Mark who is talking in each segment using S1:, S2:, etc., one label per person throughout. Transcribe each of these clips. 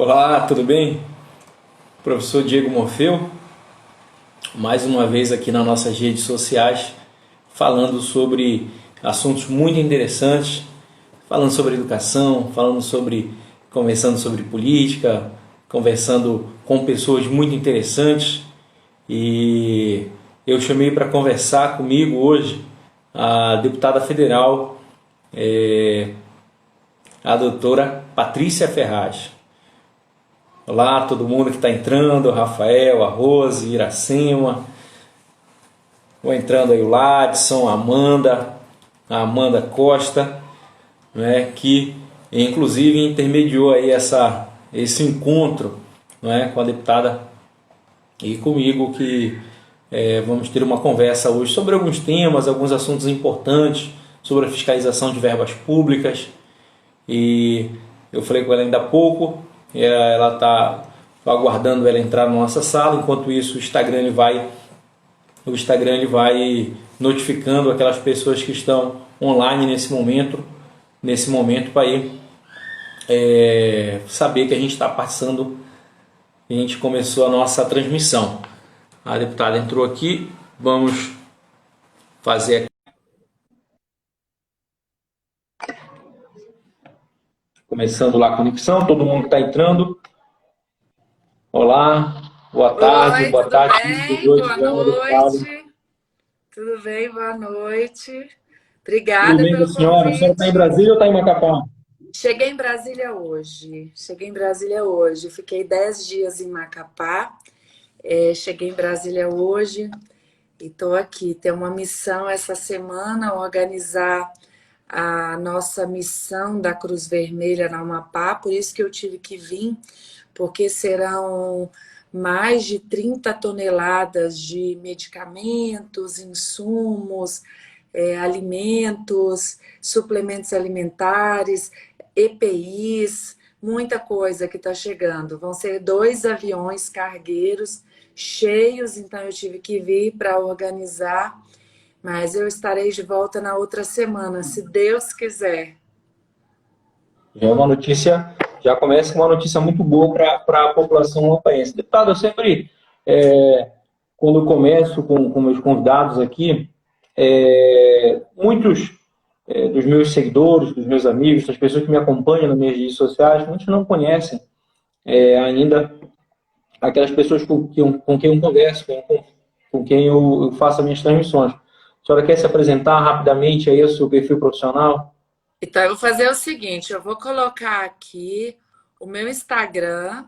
S1: Olá, tudo bem? Professor Diego Morfeu, mais uma vez aqui nas nossas redes sociais, falando sobre assuntos muito interessantes, falando sobre educação, conversando sobre política, conversando com pessoas muito interessantes. E eu chamei para conversar comigo hoje a deputada federal, a doutora Patrícia Ferraz. Olá, todo mundo que está entrando, Rafael, a Rose, Iracema, vou entrando aí o Ladson, a Amanda Costa, né, que inclusive intermediou aí esse encontro, né, com a deputada e comigo, que vamos ter uma conversa hoje sobre alguns temas, alguns assuntos importantes, sobre a fiscalização de verbas públicas. E eu falei com ela ainda há pouco, ela está aguardando ela entrar na nossa sala. Enquanto isso, o Instagram ele vai notificando aquelas pessoas que estão online nesse momento para ir saber que a gente está passando, a gente começou a nossa transmissão. A deputada entrou aqui, vamos fazer começando lá a conexão, todo mundo que está entrando. Olá,
S2: Oi,
S1: boa
S2: tudo
S1: tarde,
S2: bem?
S1: boa
S2: Boa
S1: noite, deputado.
S2: noite. Tudo bem? Boa noite.
S1: Tudo
S2: Obrigada
S1: bem com a
S2: pelo
S1: senhora? A senhora está em
S2: convite.
S1: Brasília ou está em Macapá?
S2: Cheguei em Brasília hoje. Fiquei 10 dias em Macapá. Cheguei em Brasília hoje e estou aqui. Tem uma missão essa semana, organizar a nossa missão da Cruz Vermelha na Amapá. Por isso que eu tive que vir, porque serão mais de 30 toneladas de medicamentos, insumos, alimentos, suplementos alimentares, EPIs, muita coisa que está chegando. Vão ser 2 aviões cargueiros cheios, então eu tive que vir para organizar, mas eu estarei de volta na outra semana, se Deus quiser.
S1: Já é uma notícia, já começa com uma notícia muito boa para a população mapaense. Deputado, eu sempre, quando eu começo com meus convidados aqui, muitos dos meus seguidores, dos meus amigos, das pessoas que me acompanham nas minhas redes sociais, muitos não conhecem ainda aquelas pessoas com quem eu converso, com quem eu faço as minhas transmissões. A senhora quer se apresentar rapidamente aí o seu perfil profissional?
S2: Então, eu vou fazer o seguinte, eu vou colocar aqui o meu Instagram,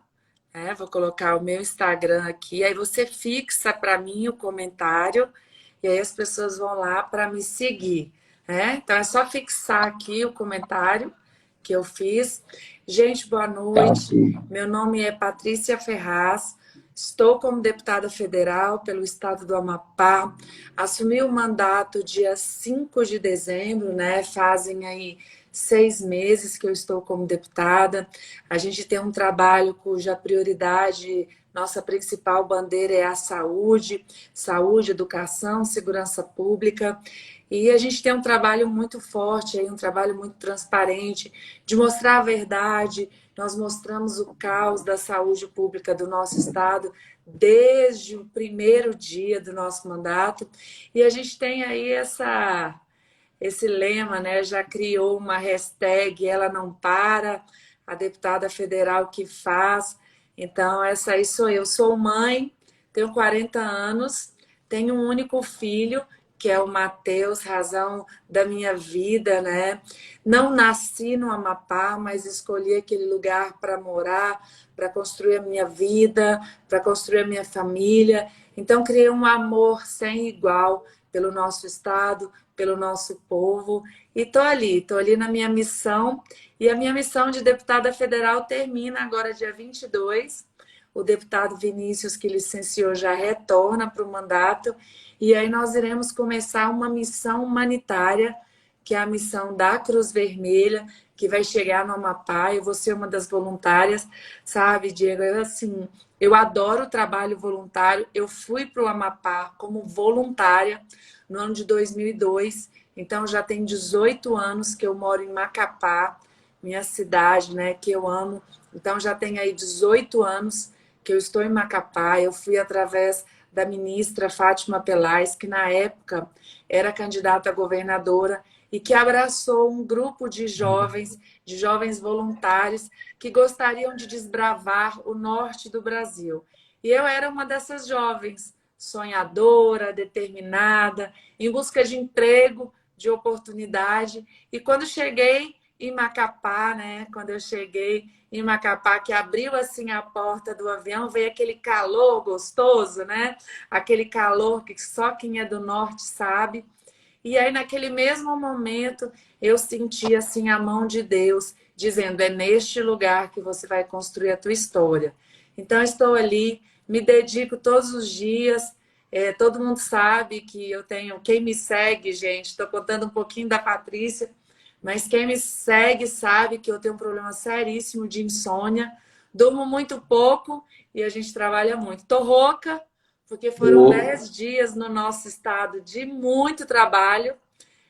S2: né? Vou colocar o meu Instagram aqui, aí você fixa para mim o comentário e aí as pessoas vão lá para me seguir, né? Então, é só fixar aqui o comentário que eu fiz. Gente, boa
S1: Tá,
S2: noite.
S1: ok.
S2: Meu nome é Patrícia Ferraz. Estou como deputada federal pelo estado do Amapá. Assumi o mandato dia 5 de dezembro, né? Fazem aí 6 meses que eu estou como deputada. A gente tem um trabalho cuja prioridade, nossa principal bandeira é a saúde, saúde, educação, segurança pública. E a gente tem um trabalho muito forte, aí, um trabalho muito transparente, de mostrar a verdade. Nós mostramos o caos da saúde pública do nosso estado desde o primeiro dia do nosso mandato. E a gente tem aí esse lema, né? Já criou uma hashtag Ela Não Para, a deputada federal que faz. Então, essa aí sou eu. Sou mãe, tenho 40 anos, tenho um único filho, que é o Matheus, razão da minha vida, né? Não nasci no Amapá, mas escolhi aquele lugar para morar, para construir a minha vida, para construir a minha família. Então, criei um amor sem igual pelo nosso estado, pelo nosso povo. E estou ali na minha missão. E a minha missão de deputada federal termina agora, dia 22. O deputado Vinícius, que licenciou, já retorna para o mandato. E aí nós iremos começar uma missão humanitária, que é a missão da Cruz Vermelha, que vai chegar no Amapá. Eu vou ser uma das voluntárias, sabe, Diego? Eu adoro o trabalho voluntário. Eu fui para o Amapá como voluntária no ano de 2002. Então, já tem 18 anos que eu moro em Macapá. minha cidade, né, que eu amo. Então já tem aí 18 anos que eu estou em Macapá. Eu fui através da ministra Fátima Pelais, que na época era candidata a governadora e que abraçou um grupo de jovens voluntários que gostariam de desbravar o norte do Brasil. E eu era uma dessas jovens, sonhadora, determinada, em busca de emprego, de oportunidade. E quando cheguei em Macapá, né? Quando eu cheguei em Macapá, que abriu assim a porta do avião, veio aquele calor gostoso, né? Aquele calor que só quem é do norte sabe. E aí, naquele mesmo momento, eu senti assim a mão de Deus dizendo: é neste lugar que você vai construir a tua história. Então, estou ali, me dedico todos os dias. Todo mundo sabe que eu tenho. Quem me segue, gente, estou contando um pouquinho da Patrícia, mas quem me segue sabe que eu tenho um problema seríssimo de insônia. Durmo muito pouco e a gente trabalha muito. Estou rouca, porque foram
S1: Ô,
S2: 10 dias no nosso estado de muito trabalho.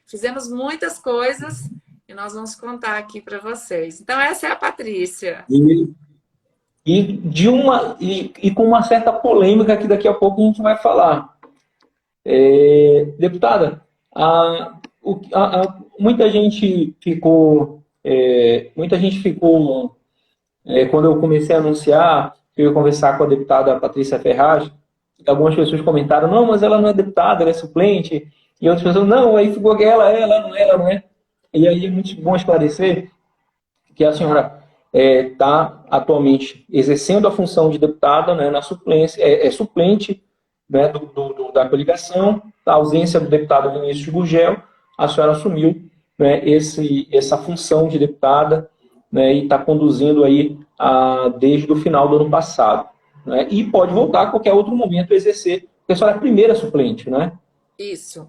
S2: Fizemos muitas coisas e nós vamos contar aqui para vocês. Então, essa é a Patrícia.
S1: E, e com uma certa polêmica que daqui a pouco a gente vai falar. Deputada, muita gente ficou quando eu comecei a anunciar, eu ia conversar com a deputada Patrícia Ferraz, algumas pessoas comentaram, não, mas ela não é deputada, ela é suplente, e outras pessoas, não, aí ficou que ela não é. E aí é muito bom esclarecer que a senhora está atualmente exercendo a função de deputada, né, na suplência, é suplente, né, da coligação, da ausência do deputado Vinícius Gurgel, a senhora assumiu, né, essa função de deputada, né, e está conduzindo aí desde o final do ano passado. Né, e pode voltar a qualquer outro momento a exercer, porque a senhora é a primeira suplente, né?
S2: Isso.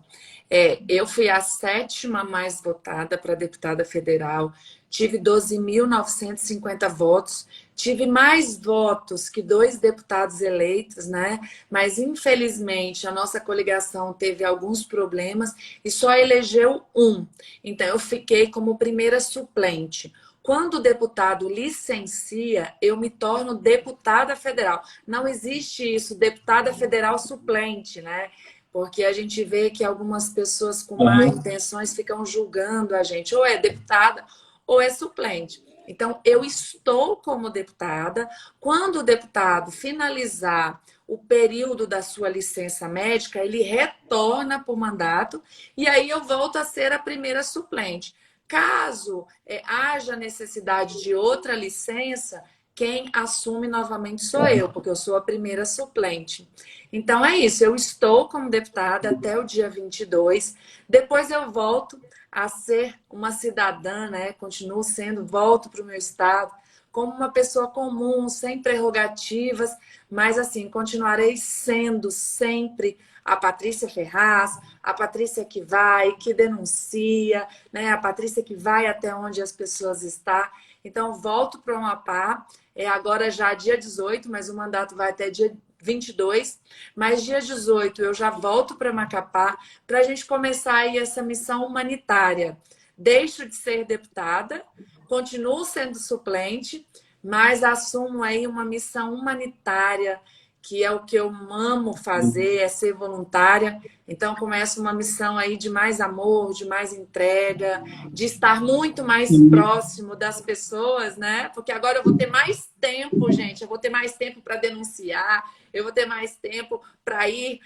S2: Eu fui a sétima mais votada para deputada federal, tive 12.950 votos, tive mais votos que dois deputados eleitos, né? Mas infelizmente a nossa coligação teve alguns problemas e só elegeu um. Então eu fiquei como primeira suplente. Quando o deputado licencia, eu me torno deputada federal. Não existe isso, deputada federal suplente, né? Porque a gente vê que algumas pessoas com má
S1: Uhum.
S2: intenções ficam julgando a gente, ou é deputada ou é suplente. Então, eu estou como deputada. Quando o deputado finalizar o período da sua licença médica, ele retorna para o mandato e aí eu volto a ser a primeira suplente. Caso haja necessidade de outra licença, quem assume novamente sou eu, porque eu sou a primeira suplente. Então é isso, eu estou como deputada até o dia 22. Depois eu volto a ser uma cidadã, né? Continuo sendo, volto para o meu estado como uma pessoa comum, sem prerrogativas, mas assim, continuarei sendo sempre a Patrícia Ferraz, a Patrícia que vai, que denuncia, né? A Patrícia que vai até onde as pessoas estão. Então, volto para o Amapá, agora já dia 18, mas o mandato vai até dia 22, mas dia 18 eu já volto para Macapá para a gente começar aí essa missão humanitária. Deixo de ser deputada, continuo sendo suplente, mas assumo aí uma missão humanitária, que é o que eu amo fazer, é ser voluntária. Então, começo uma missão aí de mais amor, de mais entrega, de estar muito mais próximo das pessoas, né? Porque agora eu vou ter mais tempo, gente, eu vou ter mais tempo para denunciar, eu vou ter mais tempo para ir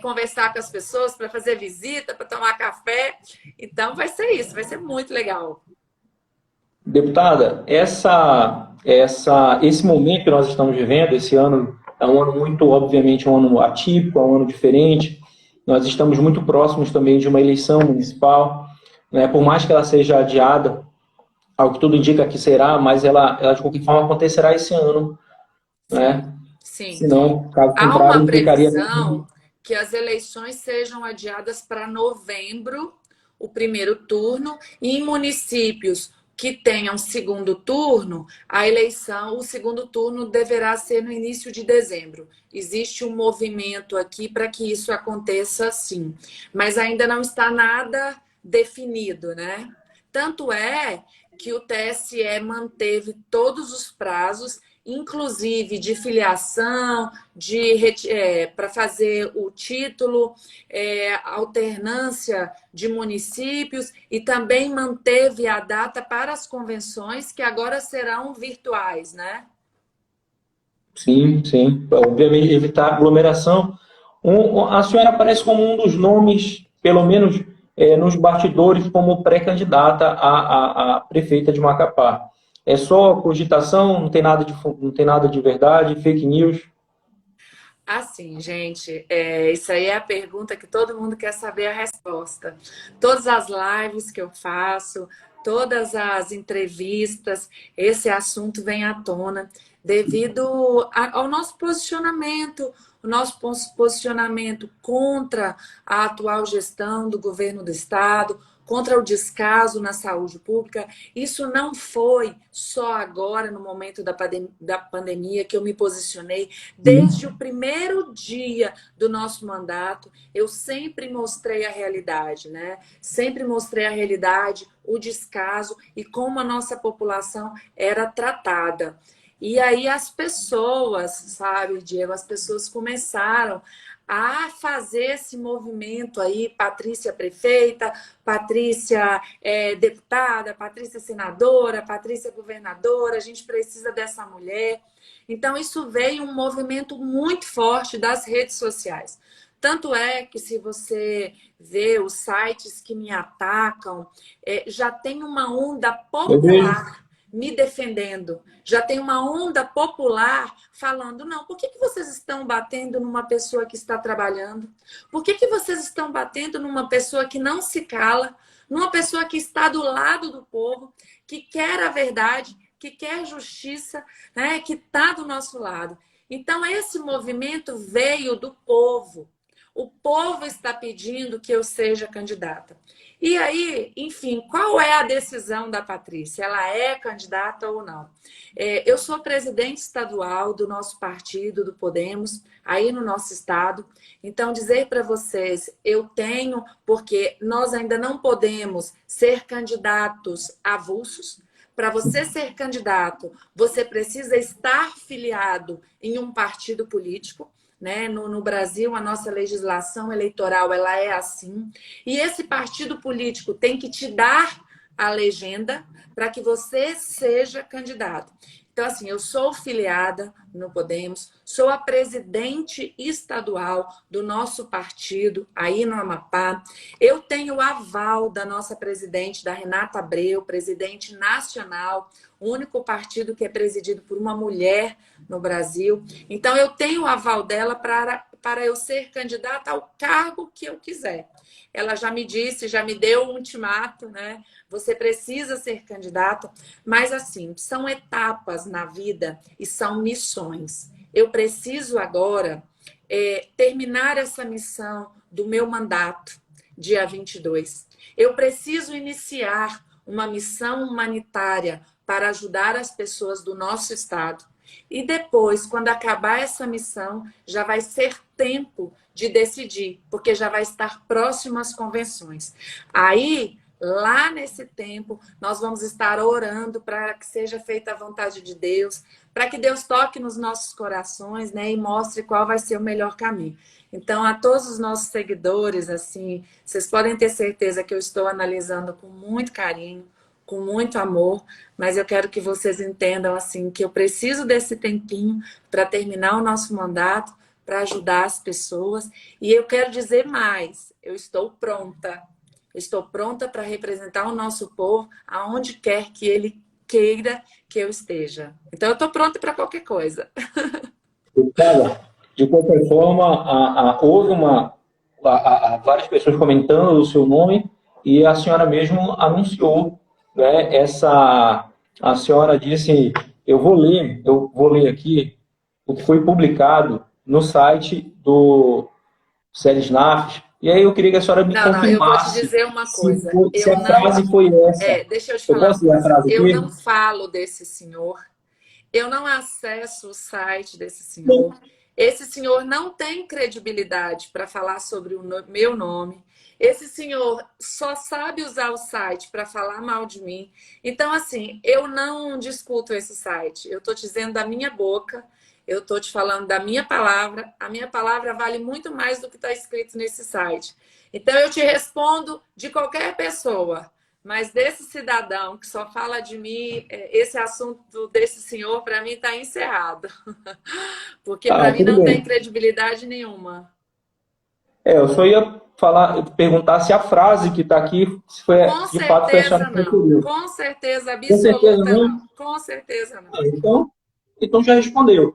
S2: conversar com as pessoas, para fazer visita, para tomar café. Então, vai ser isso, vai ser muito legal.
S1: Deputada, esse momento que nós estamos vivendo, esse ano, é um ano muito, obviamente, um ano atípico, é um ano diferente. Nós estamos muito próximos também de uma eleição municipal, né? Por mais que ela seja adiada, ao que tudo indica que será, mas ela de qualquer forma acontecerá esse ano,
S2: Sim,
S1: né?
S2: sim.
S1: Senão, caso
S2: Há
S1: contrário,
S2: uma
S1: implicaria.
S2: previsão que as eleições sejam adiadas para novembro, o primeiro turno, e em municípios que tenham segundo turno, a eleição, o segundo turno deverá ser no início de dezembro. Existe um movimento aqui para que isso aconteça sim, mas ainda não está nada definido, né? Tanto é que o TSE manteve todos os prazos, inclusive de filiação, para fazer o título, alternância de municípios, e também manteve a data para as convenções, que agora serão virtuais, né?
S1: Sim, sim. Obviamente, evitar aglomeração. A senhora aparece como um dos nomes, pelo menos nos bastidores, como pré-candidata a prefeita de Macapá. É só cogitação, não tem nada de verdade, fake news?
S2: Assim, gente, isso aí é a pergunta que todo mundo quer saber a resposta. Todas as lives que eu faço, todas as entrevistas, esse assunto vem à tona devido ao nosso posicionamento, o nosso posicionamento contra a atual gestão do governo do estado, contra o descaso na saúde pública. Isso não foi só agora, no momento da pandemia, que eu me posicionei. Desde o primeiro dia do nosso mandato, eu sempre mostrei a realidade, né? Sempre mostrei a realidade, o descaso e como a nossa população era tratada. E aí as pessoas, sabe, Diego, as pessoas começaram a fazer esse movimento aí, Patrícia prefeita, Patrícia deputada, Patrícia senadora, Patrícia governadora, a gente precisa dessa mulher. Então, isso veio um movimento muito forte das redes sociais. Tanto é que, se você vê os sites que me atacam, já tem uma onda
S1: Eu vejo.
S2: popular me defendendo. Já tem uma onda popular falando, não, por que vocês estão batendo numa pessoa que está trabalhando? Por que vocês estão batendo numa pessoa que não se cala, numa pessoa que está do lado do povo, que quer a verdade, que quer justiça, né, que está do nosso lado? Então, esse movimento veio do povo. O povo está pedindo que eu seja candidata. E aí, enfim, qual é a decisão da Patrícia? Ela é candidata ou não? Eu sou presidente estadual do nosso partido, do Podemos, aí no nosso estado. Então, dizer para vocês, eu tenho, porque nós ainda não podemos ser candidatos avulsos. Para você ser candidato, você precisa estar filiado em um partido político. Né? No Brasil, a nossa legislação eleitoral ela é assim. E esse partido político tem que te dar a legenda para que você seja candidato. Então, assim, eu sou filiada no Podemos, sou a presidente estadual do nosso partido aí no Amapá. Eu tenho o aval da nossa presidente, da Renata Abreu, presidente nacional, o único partido que é presidido por uma mulher no Brasil. Então, eu tenho o aval dela para eu ser candidata ao cargo que eu quiser. Ela já me disse, já me deu um ultimato, né? Você precisa ser candidata, mas assim, são etapas na vida e são missões. Eu preciso agora terminar essa missão do meu mandato, dia 22. Eu preciso iniciar uma missão humanitária para ajudar as pessoas do nosso estado. E depois, quando acabar essa missão, já vai ser tempo de decidir, porque já vai estar próximo às convenções. Aí, lá nesse tempo, nós vamos estar orando para que seja feita a vontade de Deus, para que Deus toque nos nossos corações, né, e mostre qual vai ser o melhor caminho. Então, a todos os nossos seguidores, assim, vocês podem ter certeza que eu estou analisando com muito carinho, com muito amor, mas eu quero que vocês entendam assim que eu preciso desse tempinho para terminar o nosso mandato, para ajudar as pessoas. E eu quero dizer mais, eu estou pronta. Estou pronta para representar o nosso povo aonde quer que ele queira que eu esteja. Então, eu estou pronta para qualquer coisa.
S1: Cara, de qualquer forma, houve várias pessoas comentando o seu nome e a senhora mesmo anunciou, né, a senhora disse, eu vou ler aqui o que foi publicado no site do Séries Nafs, e aí eu queria que a senhora me
S2: Não, eu vou te
S1: confirmasse
S2: dizer uma coisa.
S1: se
S2: Eu
S1: a
S2: não.
S1: frase foi essa.
S2: Deixa eu te
S1: Eu
S2: falar uma
S1: posso ler a
S2: coisa.
S1: frase
S2: Eu não
S1: aqui?
S2: falo desse senhor. Eu não acesso o site desse senhor. Esse senhor não tem credibilidade para falar sobre o meu nome. Esse senhor só sabe usar o site para falar mal de mim. Então, assim, eu não discuto esse site. Eu estou dizendo da minha boca, eu estou te falando da minha palavra. A minha palavra vale muito mais do que está escrito nesse site. Então, eu te respondo de qualquer pessoa. Mas desse cidadão que só fala de mim, esse assunto desse senhor, para mim, está encerrado. Porque para
S3: Ah,
S2: mim
S3: tudo
S2: não tem
S3: bem.
S2: credibilidade nenhuma.
S3: Eu só ia perguntar se a frase que está aqui, se foi,
S2: Com
S3: de fato foi a senhora
S2: certeza
S3: que
S2: não.
S3: referiu.
S2: Com certeza
S3: Com certeza
S2: absoluta
S3: não?
S2: não. Com certeza não.
S3: Então já respondeu.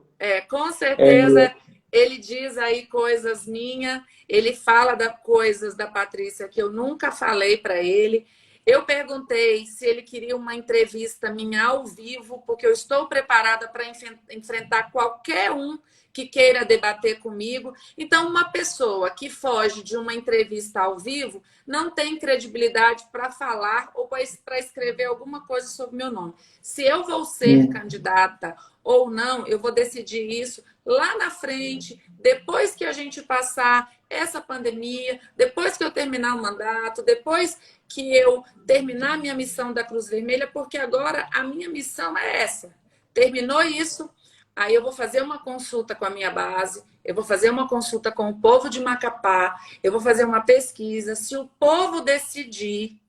S2: Com
S3: É,
S2: certeza ele diz aí coisas minhas, ele fala coisas da Patrícia que eu nunca falei para ele. Eu perguntei se ele queria uma entrevista minha ao vivo, porque eu estou preparada para enfrentar qualquer um que queira debater comigo. Então, uma pessoa que foge de uma entrevista ao vivo não tem credibilidade para falar ou para escrever alguma coisa sobre meu nome. Se eu vou ser candidata ou não, eu vou decidir isso lá na frente, depois que a gente passar essa pandemia, depois que eu terminar o mandato, depois que eu terminar minha missão da Cruz Vermelha, porque agora a minha missão é essa. Terminou isso, aí eu vou fazer uma consulta com a minha base, eu vou fazer uma consulta com o povo de Macapá, eu vou fazer uma pesquisa. Se o povo decidir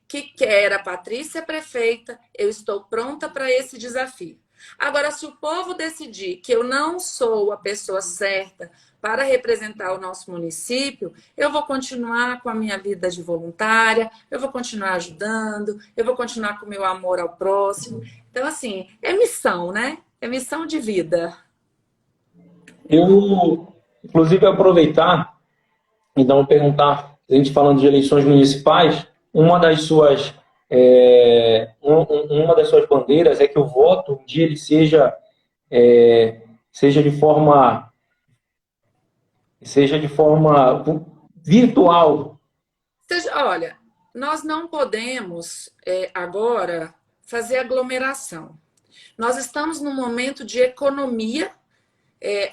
S2: que quer a Patrícia prefeita, eu estou pronta para esse desafio. Agora, se o povo decidir que eu não sou a pessoa certa para representar o nosso município, eu vou continuar com a minha vida de voluntária, eu vou continuar ajudando, eu vou continuar com o meu amor ao próximo. Então, assim, é missão, né? É missão de vida.
S3: eu, inclusive, aproveitar e então perguntar, a gente falando de eleições municipais, uma das suas bandeiras é que o voto um dia ele seja seja de forma virtual.
S2: Olha, nós não podemos agora fazer aglomeração. Nós estamos num momento de economia.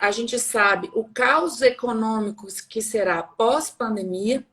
S2: A gente sabe o caos econômico que será pós-pandemia.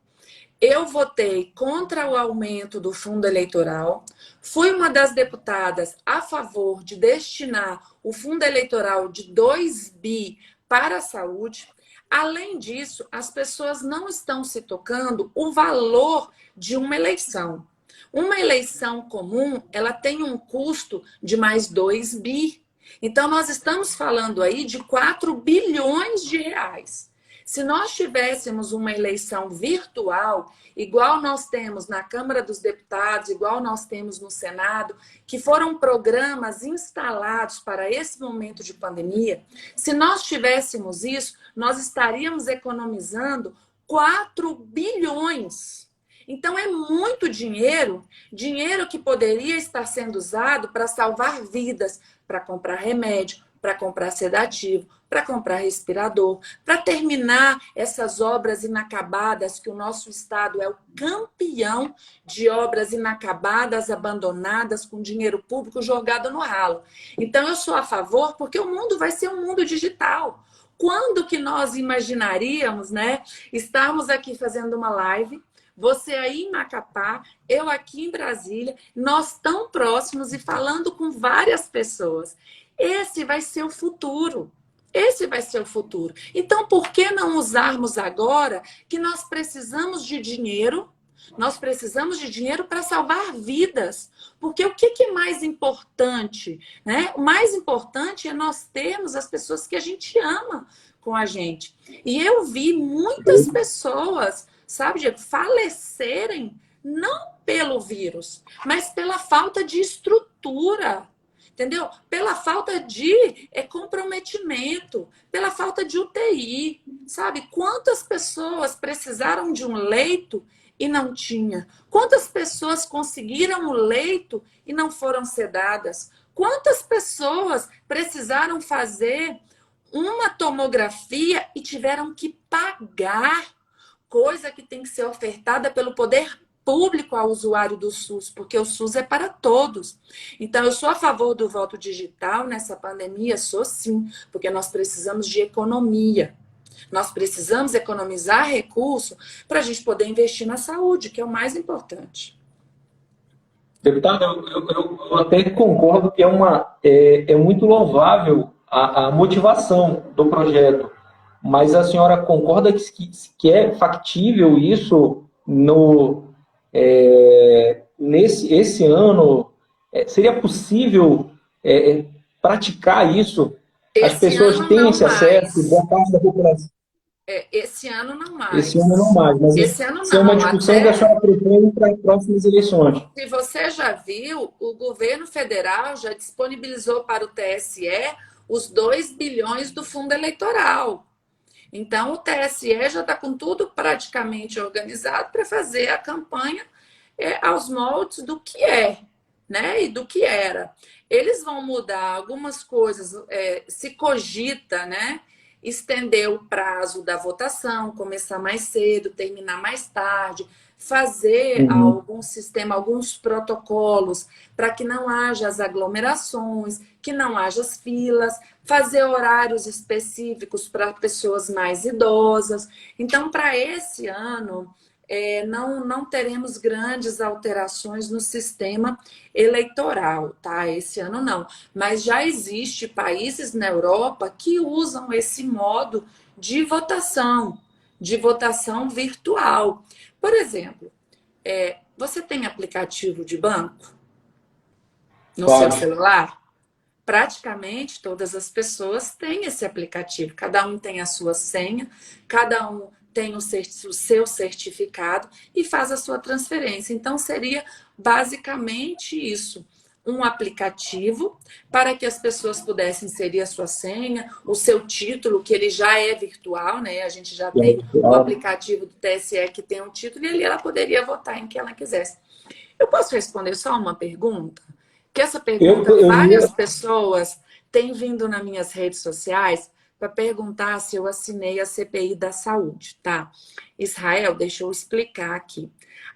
S2: Eu votei contra o aumento do fundo eleitoral. Fui uma das deputadas a favor de destinar o fundo eleitoral de 2 bi para a saúde. Além disso, as pessoas não estão se tocando o valor de uma eleição. Uma eleição comum, ela tem um custo de mais 2 bi. Então, nós estamos falando aí de 4 bilhões de reais. Se nós tivéssemos uma eleição virtual, igual nós temos na Câmara dos Deputados, igual nós temos no Senado, que foram programas instalados para esse momento de pandemia, se nós tivéssemos isso, nós estaríamos economizando 4 bilhões. Então, é muito dinheiro, dinheiro que poderia estar sendo usado para salvar vidas, para comprar remédio, para comprar sedativo, para comprar respirador, para terminar essas obras inacabadas, que o nosso estado é o campeão de obras inacabadas, abandonadas, com dinheiro público jogado no ralo. Então, eu sou a favor, porque o mundo vai ser um mundo digital. Quando que nós imaginaríamos, né, estarmos aqui fazendo uma live, você aí em Macapá, eu aqui em Brasília, nós tão próximos e falando com várias pessoas. Esse vai ser o futuro. Esse vai ser o futuro. Então, por que não usarmos agora que nós precisamos de dinheiro? Nós precisamos de dinheiro para salvar vidas. Porque o que é mais importante? Né? O mais importante é nós termos as pessoas que a gente ama com a gente. E eu vi muitas pessoas, sabe, Diego, falecerem não pelo vírus, mas pela falta de estrutura. Entendeu? Pela falta de comprometimento, pela falta de UTI, sabe? Quantas pessoas precisaram de um leito e não tinha? Quantas pessoas conseguiram o leito e não foram sedadas? Quantas pessoas precisaram fazer uma tomografia e tiveram que pagar, coisa que tem que ser ofertada pelo poder público ao usuário do SUS, porque o SUS é para todos. Então, eu sou a favor do voto digital nessa pandemia, sou sim, porque nós precisamos de economia. Nós precisamos economizar recurso para a gente poder investir na saúde, que é o mais importante.
S3: Deputado, eu até concordo que é muito louvável a motivação do projeto, mas a senhora concorda que é factível isso esse ano? Seria possível praticar isso? As
S2: Esse
S3: pessoas
S2: ano
S3: têm
S2: não
S3: esse acesso,
S2: mais.
S3: boa parte da população.
S2: Esse ano não
S3: Esse ano não
S2: mais.
S3: mais, mas
S2: Esse ano
S3: isso é uma
S2: não.
S3: discussão que a
S2: Até
S3: senhora propõe para as próximas eleições.
S2: se você já viu, o governo federal já disponibilizou para o TSE os 2 bilhões do fundo eleitoral. Então, o TSE já está com tudo praticamente organizado para fazer a campanha aos moldes do que é, né? E do que era. Eles vão mudar algumas coisas, se cogita, né? Estender o prazo da votação, começar mais cedo, terminar mais tarde, fazer
S3: Uhum.
S2: algum sistema, alguns protocolos para que não haja as aglomerações, que não haja as filas, fazer horários específicos para pessoas mais idosas. Então, para esse ano, não teremos grandes alterações no sistema eleitoral, tá? Esse ano não. Mas já existe países na Europa que usam esse modo de votação virtual. Por exemplo, você tem aplicativo de banco no seu
S3: Pode.
S2: celular? Praticamente todas as pessoas têm esse aplicativo. Cada um tem a sua senha, cada um tem o seu certificado e faz a sua transferência. Então, seria basicamente isso. Um aplicativo para que as pessoas pudessem inserir a sua senha, o seu título, que ele já é virtual, né? A gente já tem o aplicativo do TSE que tem um título e ali ela poderia votar em que ela quisesse. Eu posso responder só uma pergunta? Que essa pergunta,
S3: Eu
S2: várias
S3: ia.
S2: pessoas têm vindo nas minhas redes sociais para perguntar se eu assinei a CPI da saúde, tá? Israel, deixa eu explicar aqui.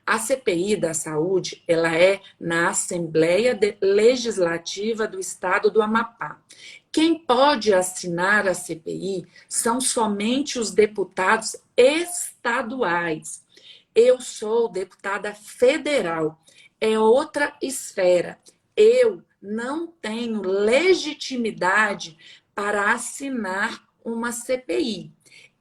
S2: A CPI da saúde, ela é na Assembleia Legislativa do Estado do Amapá. Quem pode assinar a CPI são somente os deputados estaduais. Eu sou deputada federal, é outra esfera. Eu não tenho legitimidade para assinar uma CPI.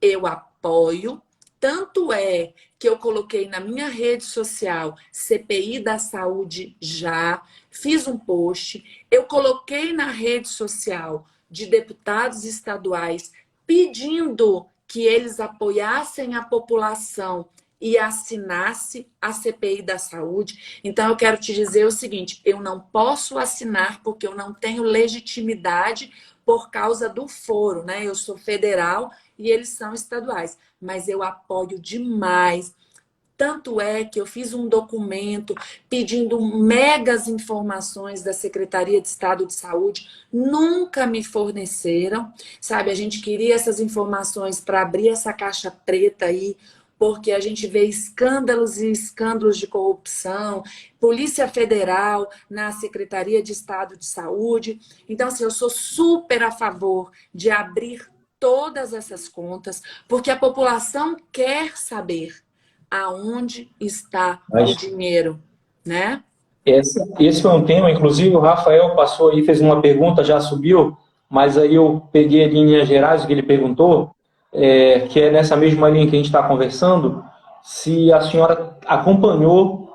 S2: Eu apoio, tanto é que eu coloquei na minha rede social CPI da saúde já, fiz um post, eu coloquei na rede social de deputados estaduais pedindo que eles apoiassem a população e assinasse a CPI da saúde. Então, eu quero te dizer o seguinte: eu não posso assinar porque eu não tenho legitimidade por causa do foro, né? Eu sou federal e eles são estaduais, mas eu apoio demais. Tanto é que eu fiz um documento pedindo megas informações da Secretaria de Estado de Saúde, nunca me forneceram, sabe? A gente queria essas informações para abrir essa caixa preta aí, porque a gente vê escândalos e escândalos de corrupção, Polícia Federal na Secretaria de Estado de Saúde. Então, assim, eu sou super a favor de abrir todas essas contas, porque a população quer saber aonde está o
S3: Mas
S2: dinheiro, né?
S3: esse foi um tema, inclusive o Rafael passou aí, fez uma pergunta, já subiu, mas aí eu peguei ali em linhas gerais o que ele perguntou, que é nessa mesma linha que a gente está conversando, se a senhora acompanhou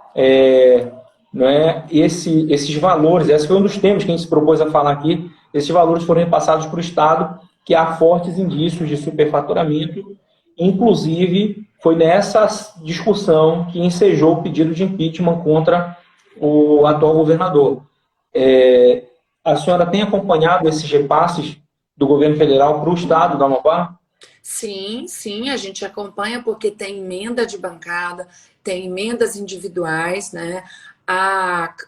S3: né, esses valores, esse foi um dos temas que a gente se propôs a falar aqui, esses valores foram repassados para o Estado, que há fortes indícios de superfaturamento, inclusive foi nessa discussão que ensejou o pedido de impeachment contra o atual governador. A senhora tem acompanhado esses repasses do governo federal para o estado do Amapá?
S2: Sim, sim, a gente acompanha porque tem emenda de bancada, tem emendas individuais, né?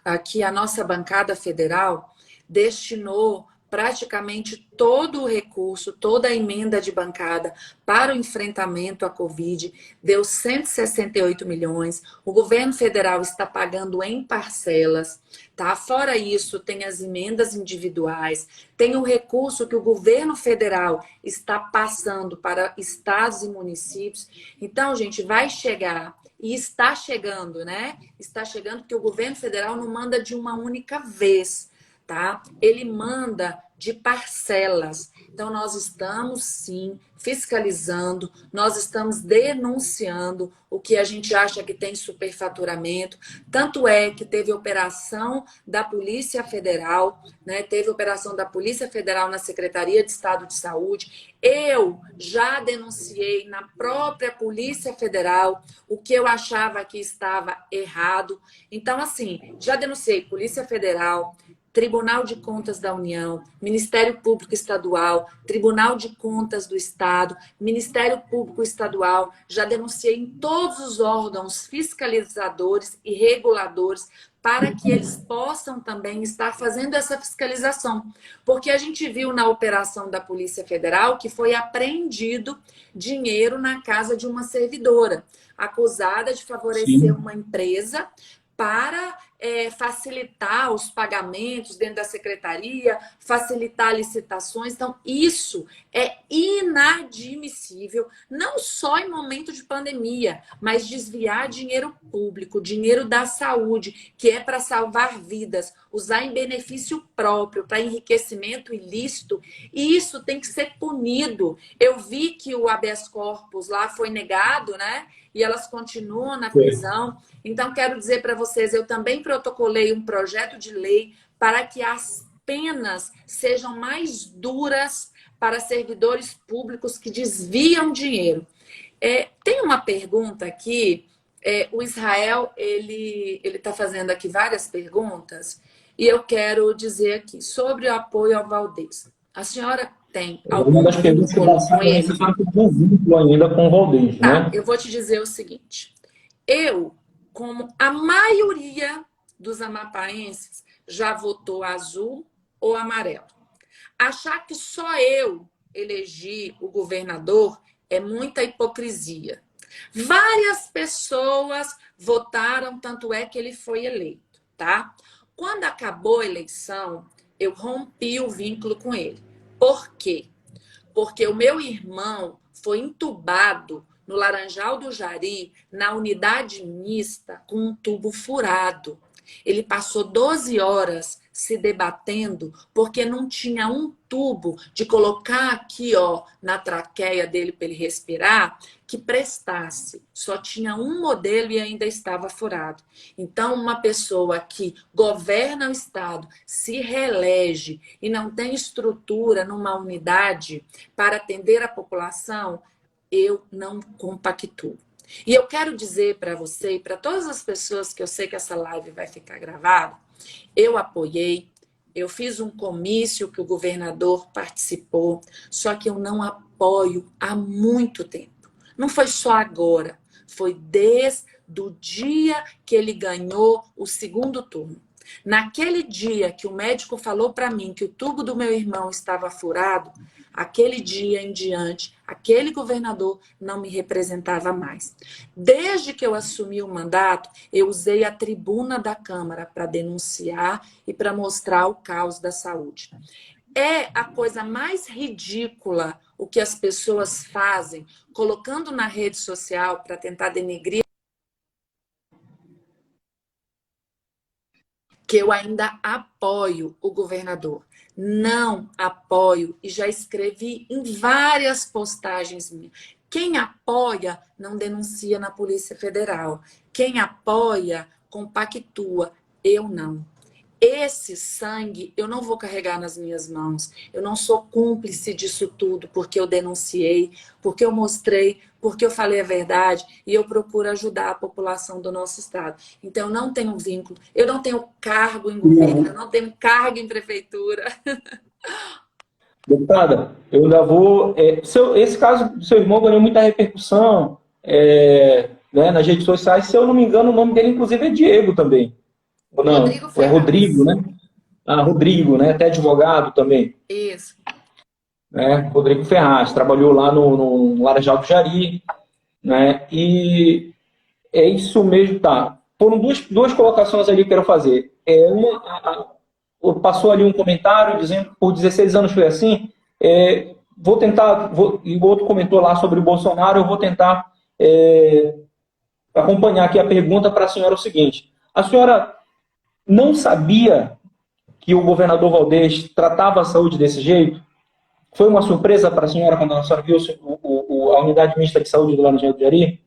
S2: Aqui a nossa bancada federal destinou praticamente todo o recurso, toda a emenda de bancada para o enfrentamento à Covid, deu 168 milhões. O governo federal está pagando em parcelas, tá? Fora isso, tem as emendas individuais, tem o recurso que o governo federal está passando para estados e municípios. Então, gente, vai chegar e está chegando, né? Está chegando porque o governo federal não manda de uma única vez, tá? Ele manda de parcelas. Então, nós estamos, sim, fiscalizando, nós estamos denunciando o que a gente acha que tem superfaturamento. Tanto é que teve operação da Polícia Federal, né? Teve operação da Polícia Federal na Secretaria de Estado de Saúde. Eu já denunciei na própria Polícia Federal o que eu achava que estava errado. Então, assim, já denunciei Polícia Federal, Tribunal de Contas da União, Ministério Público Estadual, Tribunal de Contas do Estado, Ministério Público Estadual, já denunciei em todos os órgãos fiscalizadores e reguladores para que eles possam também estar fazendo essa fiscalização. Porque a gente viu na operação da Polícia Federal que foi apreendido dinheiro na casa de uma servidora, acusada de favorecer uma empresa para facilitar os pagamentos dentro da secretaria, facilitar licitações. Então, isso é inadmissível, não só em momento de pandemia, mas desviar dinheiro público, dinheiro da saúde, que é para salvar vidas, usar em benefício próprio, para enriquecimento ilícito, e isso tem que ser punido. Eu vi que o habeas corpus lá foi negado, né? E elas continuam na prisão. Então, quero dizer para vocês, eu também protocolei um projeto de lei para que as penas sejam mais duras para servidores públicos que desviam dinheiro. Tem uma pergunta aqui, o Israel, ele está fazendo aqui várias perguntas, e eu quero dizer aqui, sobre o apoio ao Valdez. A senhora tem algum vínculo com ele?
S3: Você sabe que eu tenho vínculo ainda com o Valdez, né?
S2: Eu vou te dizer o seguinte. Eu, como a maioria dos amapaenses, já votou azul ou amarelo. Achar que só eu elegi o governador é muita hipocrisia. Várias pessoas votaram, tanto é que ele foi eleito, tá? Quando acabou a eleição, eu rompi o vínculo com ele. Por quê? Porque o meu irmão foi entubado no Laranjal do Jari, na unidade mista, com um tubo furado. Ele passou 12 horas se debatendo porque não tinha um tubo de colocar aqui, ó, na traqueia dele para ele respirar, que prestasse. Só tinha um modelo e ainda estava furado. Então, uma pessoa que governa o Estado, se reelege e não tem estrutura numa unidade para atender a população, eu não compactuo. E eu quero dizer para você e para todas as pessoas que eu sei que essa live vai ficar gravada, eu apoiei, eu fiz um comício que o governador participou, só que eu não apoio há muito tempo. Não foi só agora, foi desde o dia que ele ganhou o segundo turno. Naquele dia que o médico falou para mim que o tubo do meu irmão estava furado, aquele dia em diante, aquele governador não me representava mais. Desde que eu assumi o mandato, eu usei a tribuna da Câmara para denunciar e para mostrar o caos da saúde. É a coisa mais ridícula o que as pessoas fazem, colocando na rede social para tentar denegrir, que eu ainda apoio o governador. Não apoio, e já escrevi em várias postagens minhas. Quem apoia não denuncia na Polícia Federal. Quem apoia, compactua. Eu não. Esse sangue eu não vou carregar nas minhas mãos. Eu não sou cúmplice disso tudo porque eu denunciei, porque eu mostrei, porque eu falei a verdade e eu procuro ajudar a população do nosso estado. Então, eu não tenho vínculo, eu não tenho cargo em governo, eu não tenho cargo em prefeitura.
S3: Deputada, eu ainda vou... esse caso do seu irmão ganhou muita repercussão né, nas redes sociais. Se eu não me engano, o nome dele, inclusive, é Diego também. Ou não?
S2: Rodrigo Ferraz.
S3: É Rodrigo, né? Rodrigo, né? Até advogado também.
S2: Isso.
S3: Né? Rodrigo Ferraz, trabalhou lá no Laranjal do Jari, né? E é isso mesmo, tá. Foram duas colocações ali que eu quero fazer. Passou ali um comentário dizendo que por 16 anos foi assim. Vou tentar, e o outro comentou lá sobre o Bolsonaro, eu vou tentar acompanhar aqui a pergunta para a senhora o seguinte. A senhora não sabia que o governador Valdez tratava a saúde desse jeito? Foi uma surpresa para a senhora quando a senhora viu a unidade mista de saúde do Laranjal do Jari?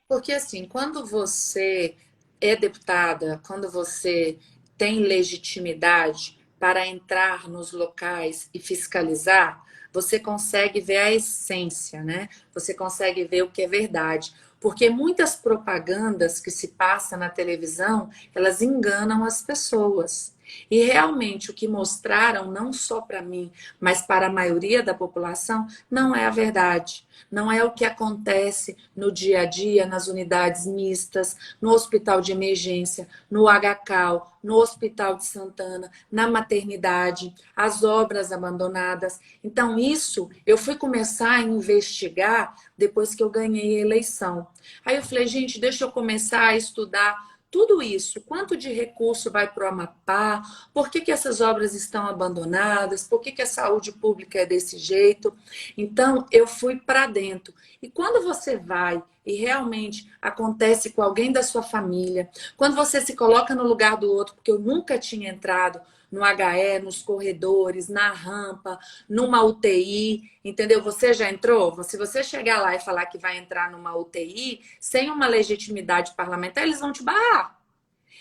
S2: Porque assim, quando você é deputada, quando você tem legitimidade para entrar nos locais e fiscalizar, você consegue ver a essência, né? Você consegue ver o que é verdade. Porque muitas propagandas que se passam na televisão, elas enganam as pessoas. E realmente o que mostraram, não só para mim, mas para a maioria da população, não é a verdade. Não é o que acontece no dia a dia, nas unidades mistas, no hospital de emergência, no HCAL, no Hospital de Santana, na maternidade, as obras abandonadas. Então, isso eu fui começar a investigar depois que eu ganhei a eleição. Aí eu falei, gente, deixa eu começar a estudar tudo isso, quanto de recurso vai para o Amapá, por que essas obras estão abandonadas, por que a saúde pública é desse jeito. Então, eu fui para dentro. E quando você vai e realmente acontece com alguém da sua família, quando você se coloca no lugar do outro, porque eu nunca tinha entrado no HE, nos corredores, na rampa, numa UTI, entendeu? Você já entrou? Se você chegar lá e falar que vai entrar numa UTI, sem uma legitimidade parlamentar, eles vão te barrar.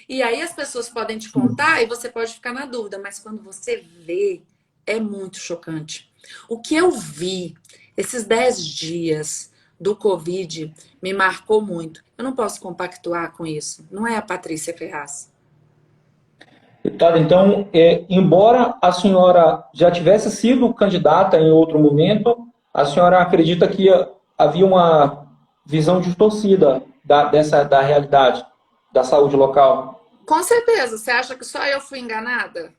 S2: E aí as pessoas podem te contar e você pode ficar na dúvida, mas quando você vê, é muito chocante. O que eu vi esses 10 dias do Covid me marcou muito. Eu não posso compactuar com isso. Não é a Patrícia Ferraz.
S3: Deputada, então, embora a senhora já tivesse sido candidata em outro momento, a senhora acredita que havia uma visão distorcida da realidade da saúde local?
S2: Com certeza. Você acha que só eu fui enganada?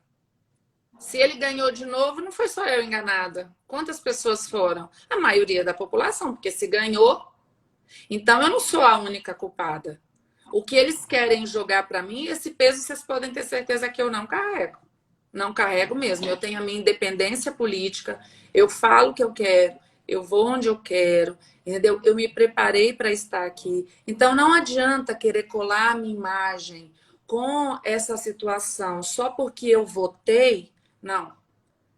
S2: Se ele ganhou de novo, não foi só eu enganada. Quantas pessoas foram? A maioria da população, porque se ganhou, então eu não sou a única culpada. O que eles querem jogar para mim, esse peso vocês podem ter certeza que eu não carrego. Não carrego mesmo. Eu tenho a minha independência política, eu falo o que eu quero, eu vou onde eu quero, entendeu? Eu me preparei para estar aqui. Então não adianta querer colar a minha imagem com essa situação só porque eu votei. Não,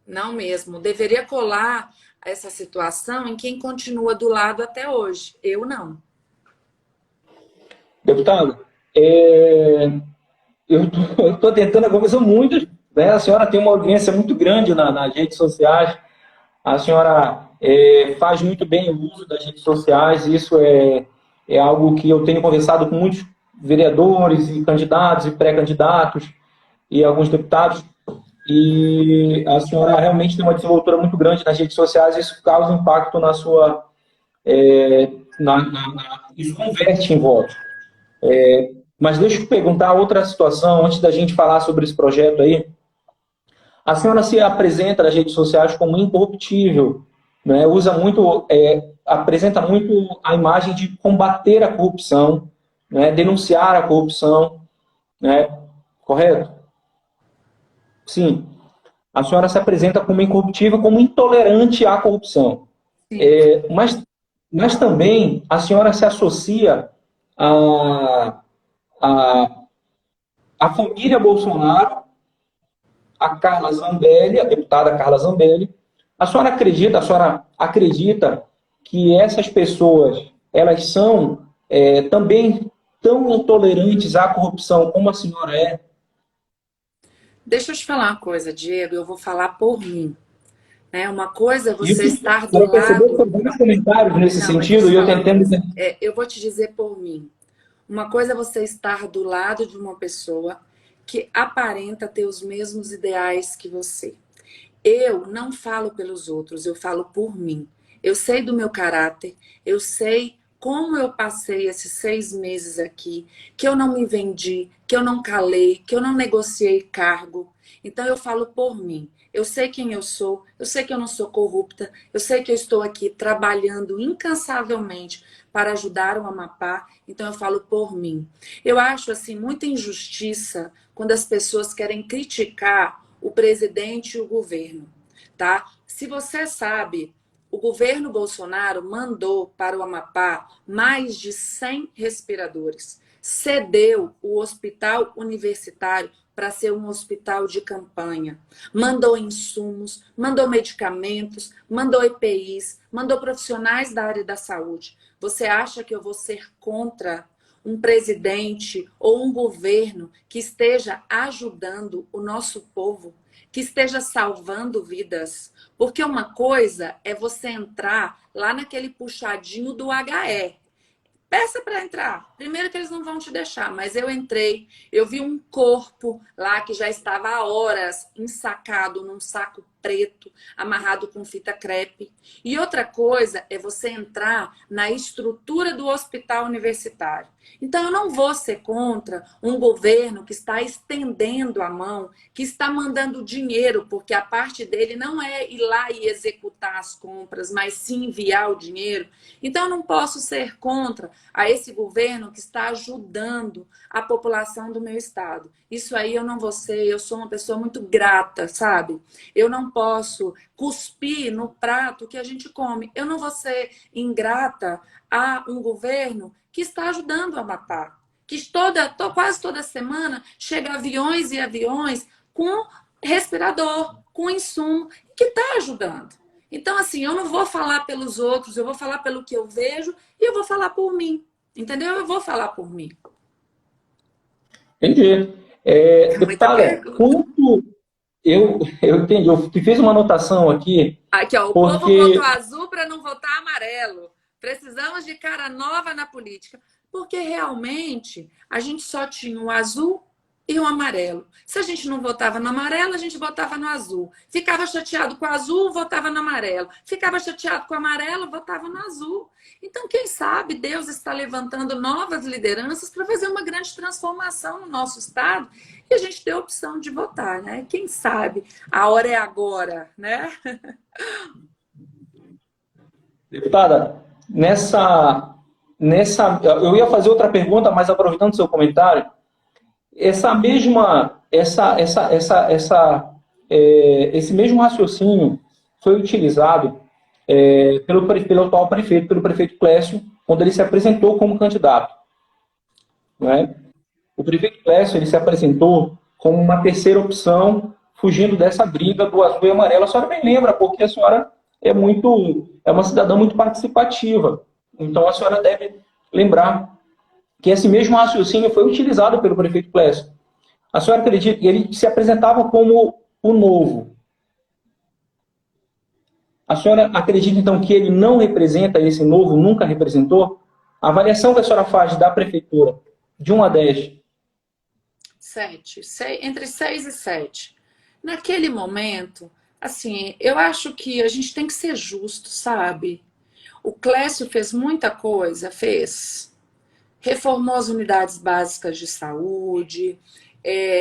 S2: não mesmo. Deveria colar essa situação em quem continua do lado até hoje. Eu não.
S3: Deputado, eu estou tentando, como são muitas, né? A senhora tem uma audiência muito grande nas redes sociais, a senhora faz muito bem o uso das redes sociais, isso é algo que eu tenho conversado com muitos vereadores e candidatos e pré-candidatos e alguns deputados, e a senhora realmente tem uma desenvoltura muito grande nas redes sociais, e isso causa impacto na sua... isso converte em votos. Mas deixa eu perguntar outra situação, antes da gente falar sobre esse projeto aí. A senhora se apresenta nas redes sociais como incorruptível, né? Usa muito, apresenta muito a imagem de combater a corrupção, né? Denunciar a corrupção, né? Correto? Sim. A senhora se apresenta como incorruptível, como intolerante à corrupção. Mas também a senhora se associa a, a família Bolsonaro, a Carla Zambelli, a deputada Carla Zambelli. A senhora acredita que essas pessoas, elas são também tão intolerantes à corrupção como a senhora é?
S2: Deixa eu te falar uma coisa, Diego, eu vou falar por mim. Né? Uma coisa é
S3: E
S2: você estar do
S3: eu percebi que
S2: lado.
S3: tem vários comentários nesse
S2: Não, mas
S3: sentido,
S2: deixa eu
S3: e eu
S2: falar uma
S3: tentando...
S2: coisa. Eu vou te dizer por mim. Uma coisa é você estar do lado de uma pessoa que aparenta ter os mesmos ideais que você. Eu não falo pelos outros, eu falo por mim. Eu sei do meu caráter, eu sei como eu passei esses 6 meses aqui, que eu não me vendi, que eu não calei, que eu não negociei cargo. Então eu falo por mim. Eu sei quem eu sei que eu não sou corrupta, eu sei que eu estou aqui trabalhando incansavelmente para ajudar o Amapá, então eu falo por mim. Eu acho assim muita injustiça quando as pessoas querem criticar o presidente e o governo, tá? Se você sabe, o governo Bolsonaro mandou para o Amapá mais de 100 respiradores, cedeu o hospital universitário para ser um hospital de campanha. Mandou insumos, mandou medicamentos, mandou EPIs, mandou profissionais da área da saúde. Você acha que eu vou ser contra um presidente ou um governo que esteja ajudando o nosso povo, que esteja salvando vidas? Porque uma coisa é você entrar lá naquele puxadinho do HE. Peça para entrar. Primeiro que eles não vão te deixar, mas eu entrei, eu vi um corpo lá que já estava há horas ensacado num saco preto, amarrado com fita crepe. E outra coisa é você entrar na estrutura do hospital universitário. Então eu não vou ser contra um governo que está estendendo a mão, que está mandando dinheiro, porque a parte dele não é ir lá e executar as compras, mas sim enviar o dinheiro. Então eu não posso ser contra a esse governo que está ajudando a população do meu estado. Isso aí eu não vou ser, eu sou uma pessoa muito grata, sabe? Eu não posso cuspir no prato que a gente come. Eu não vou ser ingrata a um governo que está ajudando o Amapá. Que quase toda semana chega aviões e aviões com respirador, com insumo, que está ajudando. Então, assim, eu não vou falar pelos outros, eu vou falar pelo que eu vejo e eu vou falar por mim. Entendeu? Eu vou falar por mim.
S3: Entendi. Deputada, quanto eu entendi, eu fiz uma anotação aqui.
S2: Aqui, ó, o povo votou azul para não votar amarelo. Precisamos de cara nova na política. Porque realmente a gente só tinha o azul e o amarelo. Se a gente não votava no amarelo, a gente votava no azul. Ficava chateado com o azul, votava no amarelo. Ficava chateado com o amarelo, votava no azul. Então, quem sabe Deus está levantando novas lideranças para fazer uma grande transformação no nosso estado e a gente ter a opção de votar, né? Quem sabe? A hora é agora, né?
S3: Deputada, eu ia fazer outra pergunta, mas aproveitando o seu comentário, esse mesmo raciocínio foi utilizado pelo atual prefeito, pelo prefeito Clécio, quando ele se apresentou como candidato. Não é? O prefeito Clécio ele se apresentou como uma terceira opção, fugindo dessa briga do azul e amarelo. A senhora bem lembra, porque a senhora é uma cidadã muito participativa. Então a senhora deve lembrar que esse mesmo raciocínio foi utilizado pelo prefeito Clécio. A senhora acredita que ele se apresentava como o novo? A senhora acredita, então, que ele não representa esse novo, nunca representou? A avaliação que a senhora faz da prefeitura, de 1 a 10?
S2: 7. Entre 6 e 7. Naquele momento, assim, eu acho que a gente tem que ser justo, sabe? O Clécio fez muita coisa, fez. Reformou as unidades básicas de saúde,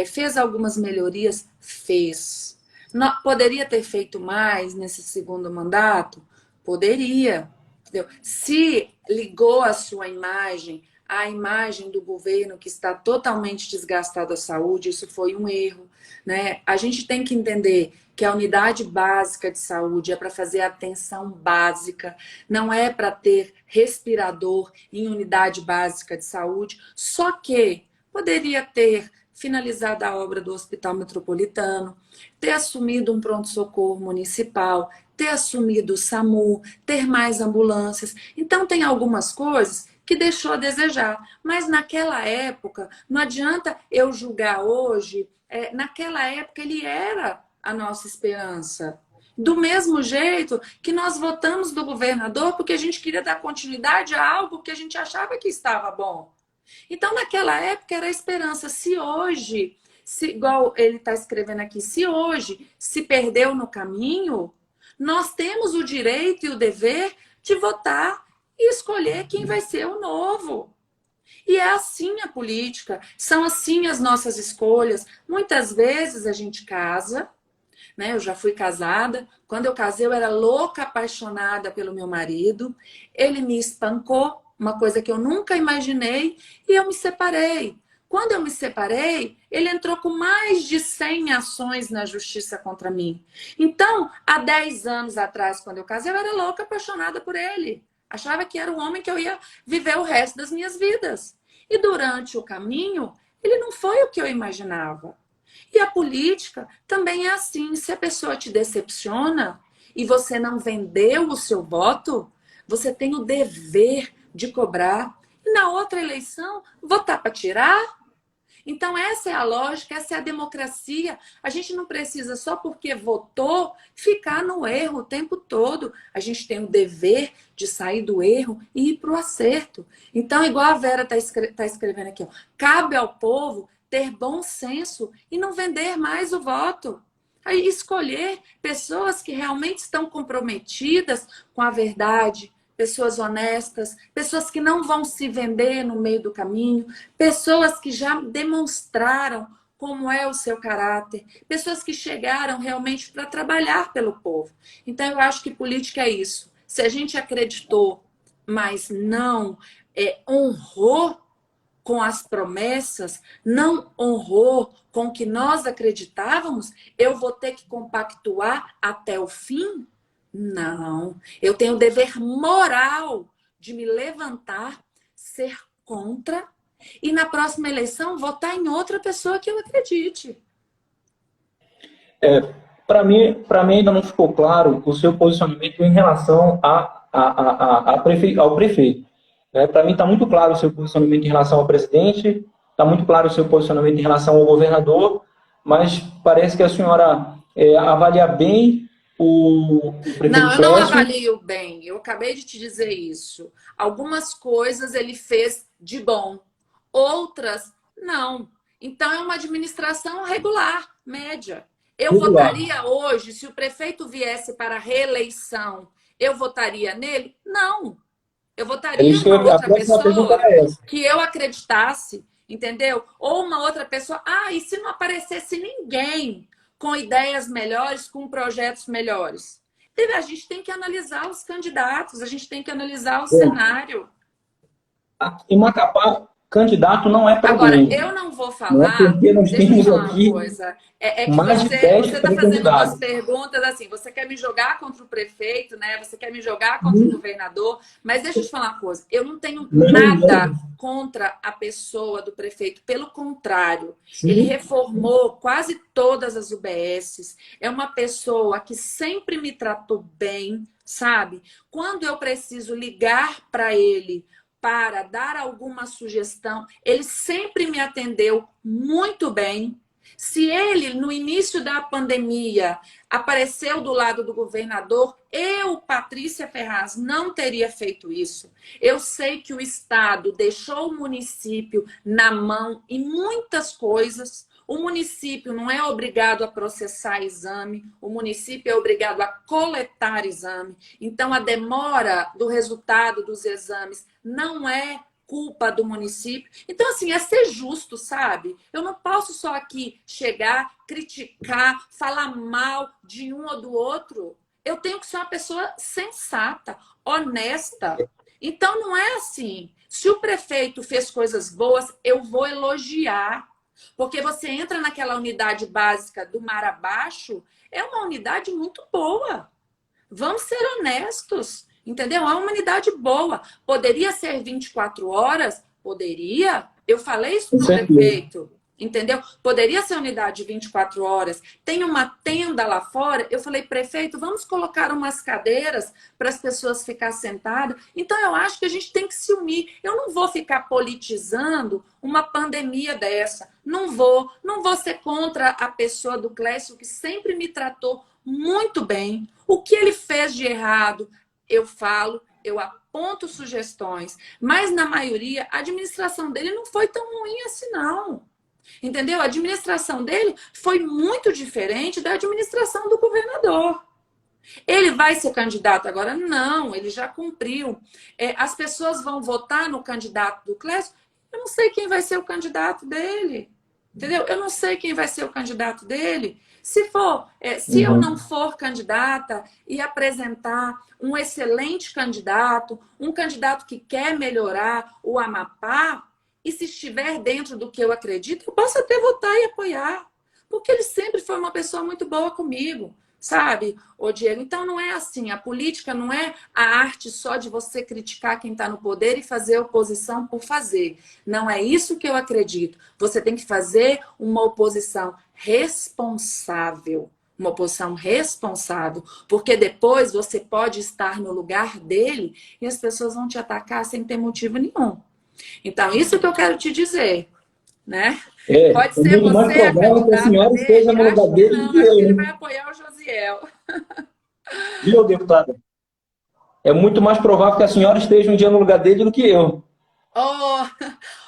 S2: fez algumas melhorias, fez. Poderia ter feito mais nesse segundo mandato? Poderia. Entendeu? Se ligou a sua imagem à imagem do governo que está totalmente desgastado a saúde, isso foi um erro, né? A gente tem que entender que a unidade básica de saúde é para fazer atenção básica, não é para ter respirador em unidade básica de saúde, só que poderia ter finalizado a obra do Hospital Metropolitano, ter assumido um pronto-socorro municipal, ter assumido o SAMU, ter mais ambulâncias. Então, tem algumas coisas que deixou a desejar. Mas naquela época, não adianta eu julgar hoje, naquela época ele era a nossa esperança. Do mesmo jeito que nós votamos do governador porque a gente queria dar continuidade a algo que a gente achava que estava bom. Então, naquela época era a esperança. Se hoje, igual ele está escrevendo aqui, se hoje se perdeu no caminho, nós temos o direito e o dever de votar e escolher quem vai ser o novo. E é assim a política, são assim as nossas escolhas. Muitas vezes a gente casa, né? Eu já fui casada. Quando eu casei, eu era louca, apaixonada pelo meu marido. Ele me espancou, uma coisa que eu nunca imaginei, e eu me separei. Quando eu me separei, ele entrou com mais de 100 ações na justiça contra mim. Então, há 10 anos atrás, quando eu casei, eu era louca, apaixonada por ele. Achava que era o homem que eu ia viver o resto das minhas vidas. E durante o caminho, ele não foi o que eu imaginava. E a política também é assim. Se a pessoa te decepciona e você não vendeu o seu voto, você tem o dever de cobrar. E na outra eleição, votar para tirar? Então, essa é a lógica, essa é a democracia. A gente não precisa, só porque votou, ficar no erro o tempo todo. A gente tem o dever de sair do erro e ir para o acerto. Então, igual a Vera está escrevendo aqui, ó, cabe ao povo ter bom senso e não vender mais o voto. Aí, escolher pessoas que realmente estão comprometidas com a verdade, pessoas honestas, pessoas que não vão se vender no meio do caminho, pessoas que já demonstraram como é o seu caráter, pessoas que chegaram realmente para trabalhar pelo povo. Então, eu acho que política é isso. Se a gente acreditou, mas não honrou com as promessas, não honrou com o que nós acreditávamos, eu vou ter que compactuar até o fim? Não. Eu tenho o dever moral de me levantar, ser contra e na próxima eleição votar em outra pessoa que eu acredite.
S3: Para mim ainda não ficou claro o seu posicionamento em relação ao prefeito. Né? Para mim está muito claro o seu posicionamento em relação ao presidente, está muito claro o seu posicionamento em relação ao governador, mas parece que a senhora avalia bem o prefeito
S2: Não, eu não
S3: Clécio.
S2: avalio bem. Eu acabei de te dizer isso. Algumas coisas ele fez de bom, outras não. Então é uma administração regular, média. Eu votaria hoje, se o prefeito viesse para a reeleição, eu votaria nele? Não. Eu votaria em uma
S3: A
S2: outra
S3: próxima pergunta
S2: pessoa
S3: é essa.
S2: que eu acreditasse, entendeu? Ou uma outra pessoa. Ah, e se não aparecesse ninguém com ideias melhores, com projetos melhores? A gente tem que analisar os candidatos, a gente tem que analisar o cenário.
S3: Em Macapá, candidato não é
S2: Agora,
S3: problema.
S2: eu não vou
S3: Não é
S2: falar,
S3: porque nós
S2: deixa eu te
S3: temos
S2: falar uma
S3: aqui
S2: coisa. É que
S3: mais de
S2: você
S3: 10
S2: está fazendo umas
S3: pré-candidatos.
S2: perguntas assim, você quer me jogar contra o prefeito, né? Você quer me jogar contra o governador, mas deixa eu te falar uma coisa, eu não tenho nada contra a pessoa do prefeito, pelo contrário, ele reformou quase todas as UBSs, é uma pessoa que sempre me tratou bem, sabe? Quando eu preciso ligar para ele para dar alguma sugestão, ele sempre me atendeu muito bem. Se ele, no início da pandemia, apareceu do lado do governador, eu, Patrícia Ferraz, não teria feito isso. Eu sei que o Estado deixou o município na mão em muitas coisas. O município não é obrigado a processar exame, o município é obrigado a coletar exame. Então, a demora do resultado dos exames não é culpa do município. Então, assim, é ser justo, sabe? Eu não posso só aqui chegar, criticar, falar mal de um ou do outro. Eu tenho que ser uma pessoa sensata, honesta. Então, não é assim. Se o prefeito fez coisas boas, eu vou elogiar. Porque você entra naquela unidade básica do mar abaixo, é uma unidade muito boa. Vamos ser honestos, entendeu? É uma unidade boa. Poderia ser 24 horas? Poderia. Eu falei isso para o prefeito, entendeu? Poderia ser unidade de 24 horas. Tem uma tenda lá fora. Eu falei, prefeito, vamos colocar umas cadeiras para as pessoas ficarem sentadas. Então, eu acho que a gente tem que se unir. Eu não vou ficar politizando uma pandemia dessa. Não vou ser contra a pessoa do Clécio, que sempre me tratou muito bem. O que ele fez de errado, eu falo, eu aponto sugestões. Mas, na maioria, a administração dele não foi tão ruim assim, não. Entendeu? A administração dele foi muito diferente da administração do governador. Ele vai ser candidato agora? Não, ele já cumpriu. As pessoas vão votar no candidato do Clécio? Eu não sei quem vai ser o candidato dele. Entendeu? Eu não sei quem vai ser o candidato dele. Se eu não for candidata e apresentar um excelente candidato, um candidato que quer melhorar o Amapá, e se estiver dentro do que eu acredito, eu posso até votar e apoiar. Porque ele sempre foi uma pessoa muito boa comigo. Sabe, ô Diego? Então não é assim, a política não é a arte só de você criticar quem está no poder e fazer oposição por fazer. Não é isso que eu acredito. Você tem que fazer uma oposição responsável. Uma oposição responsável, porque depois você pode estar no lugar dele e as pessoas vão te atacar sem ter motivo nenhum. Então, isso que eu quero te dizer, né? Pode ser
S3: muito mais
S2: você a
S3: provável que a senhora
S2: candidata
S3: esteja no
S2: dele,
S3: lugar
S2: acho que
S3: dele do
S2: não,
S3: que
S2: acho que ele
S3: eu.
S2: vai apoiar o Josiel.
S3: Viu, deputada? É muito mais provável que a senhora esteja um dia no lugar dele do que eu.
S2: Oh,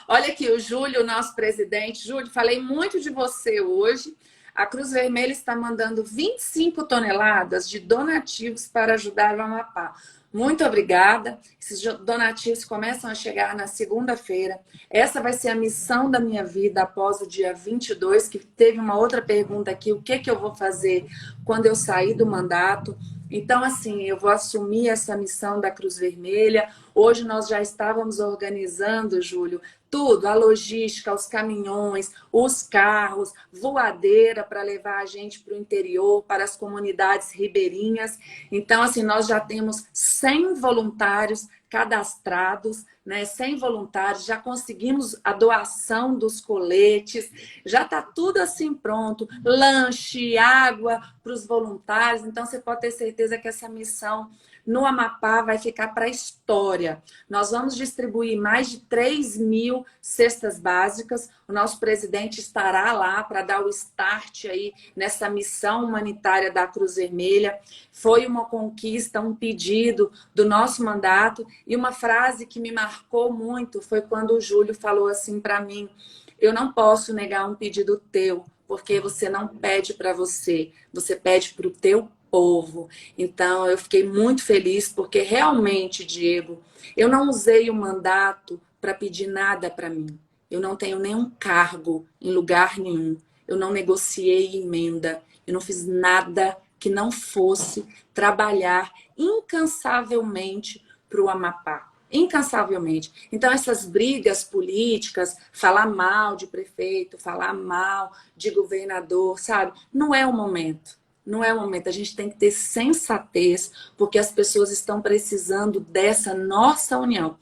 S2: olha aqui, o Júlio, nosso presidente. Júlio, falei muito de você hoje. A Cruz Vermelha está mandando 25 toneladas de donativos para ajudar o Amapá. Muito obrigada. Esses donativos começam a chegar na segunda-feira. Essa vai ser a missão da minha vida após o dia 22, que teve uma outra pergunta aqui, o que eu vou fazer quando eu sair do mandato? Então, assim, eu vou assumir essa missão da Cruz Vermelha. Hoje nós já estávamos organizando, Júlio, tudo, a logística, os caminhões, os carros, voadeira para levar a gente para o interior, para as comunidades ribeirinhas. Então, assim, nós já temos 100 voluntários cadastrados, né? 100 voluntários, já conseguimos a doação dos coletes, já está tudo assim pronto, lanche, água para os voluntários. Então, você pode ter certeza que essa missão no Amapá vai ficar para a história. Nós vamos distribuir mais de 3.000 cestas básicas. O nosso presidente estará lá para dar o start aí nessa missão humanitária da Cruz Vermelha. Foi uma conquista, um pedido do nosso mandato. E uma frase que me marcou muito foi quando o Júlio falou assim para mim: eu não posso negar um pedido teu, porque você não pede para você, você pede para o teu povo. Então, eu fiquei muito feliz, porque realmente, Diego, eu não usei o mandato para pedir nada para mim. Eu não tenho nenhum cargo em lugar nenhum. Eu não negociei emenda. Eu não fiz nada que não fosse trabalhar incansavelmente para o Amapá. Incansavelmente. Então, essas brigas políticas, falar mal de prefeito, falar mal de governador, sabe? Não é o momento. Não é o momento. A gente tem que ter sensatez, porque as pessoas estão precisando dessa nossa união.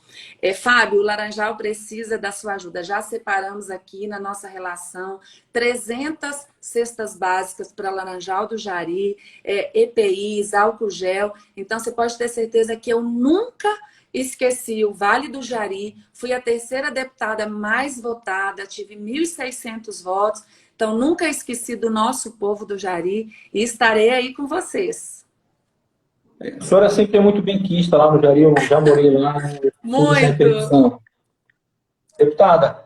S2: Fábio, o Laranjal precisa da sua ajuda. Já separamos aqui na nossa relação 300 cestas básicas para Laranjal do Jari, EPIs, álcool gel. Então, você pode ter certeza que eu nunca esqueci o Vale do Jari. Fui a terceira deputada mais votada, tive 1.600 votos. Então, nunca esqueci do nosso povo do Jari e estarei aí com vocês.
S3: A senhora sempre é muito benquista lá no Jari, eu já morei lá, tive essa
S2: Muito!
S3: repercussão. Deputada,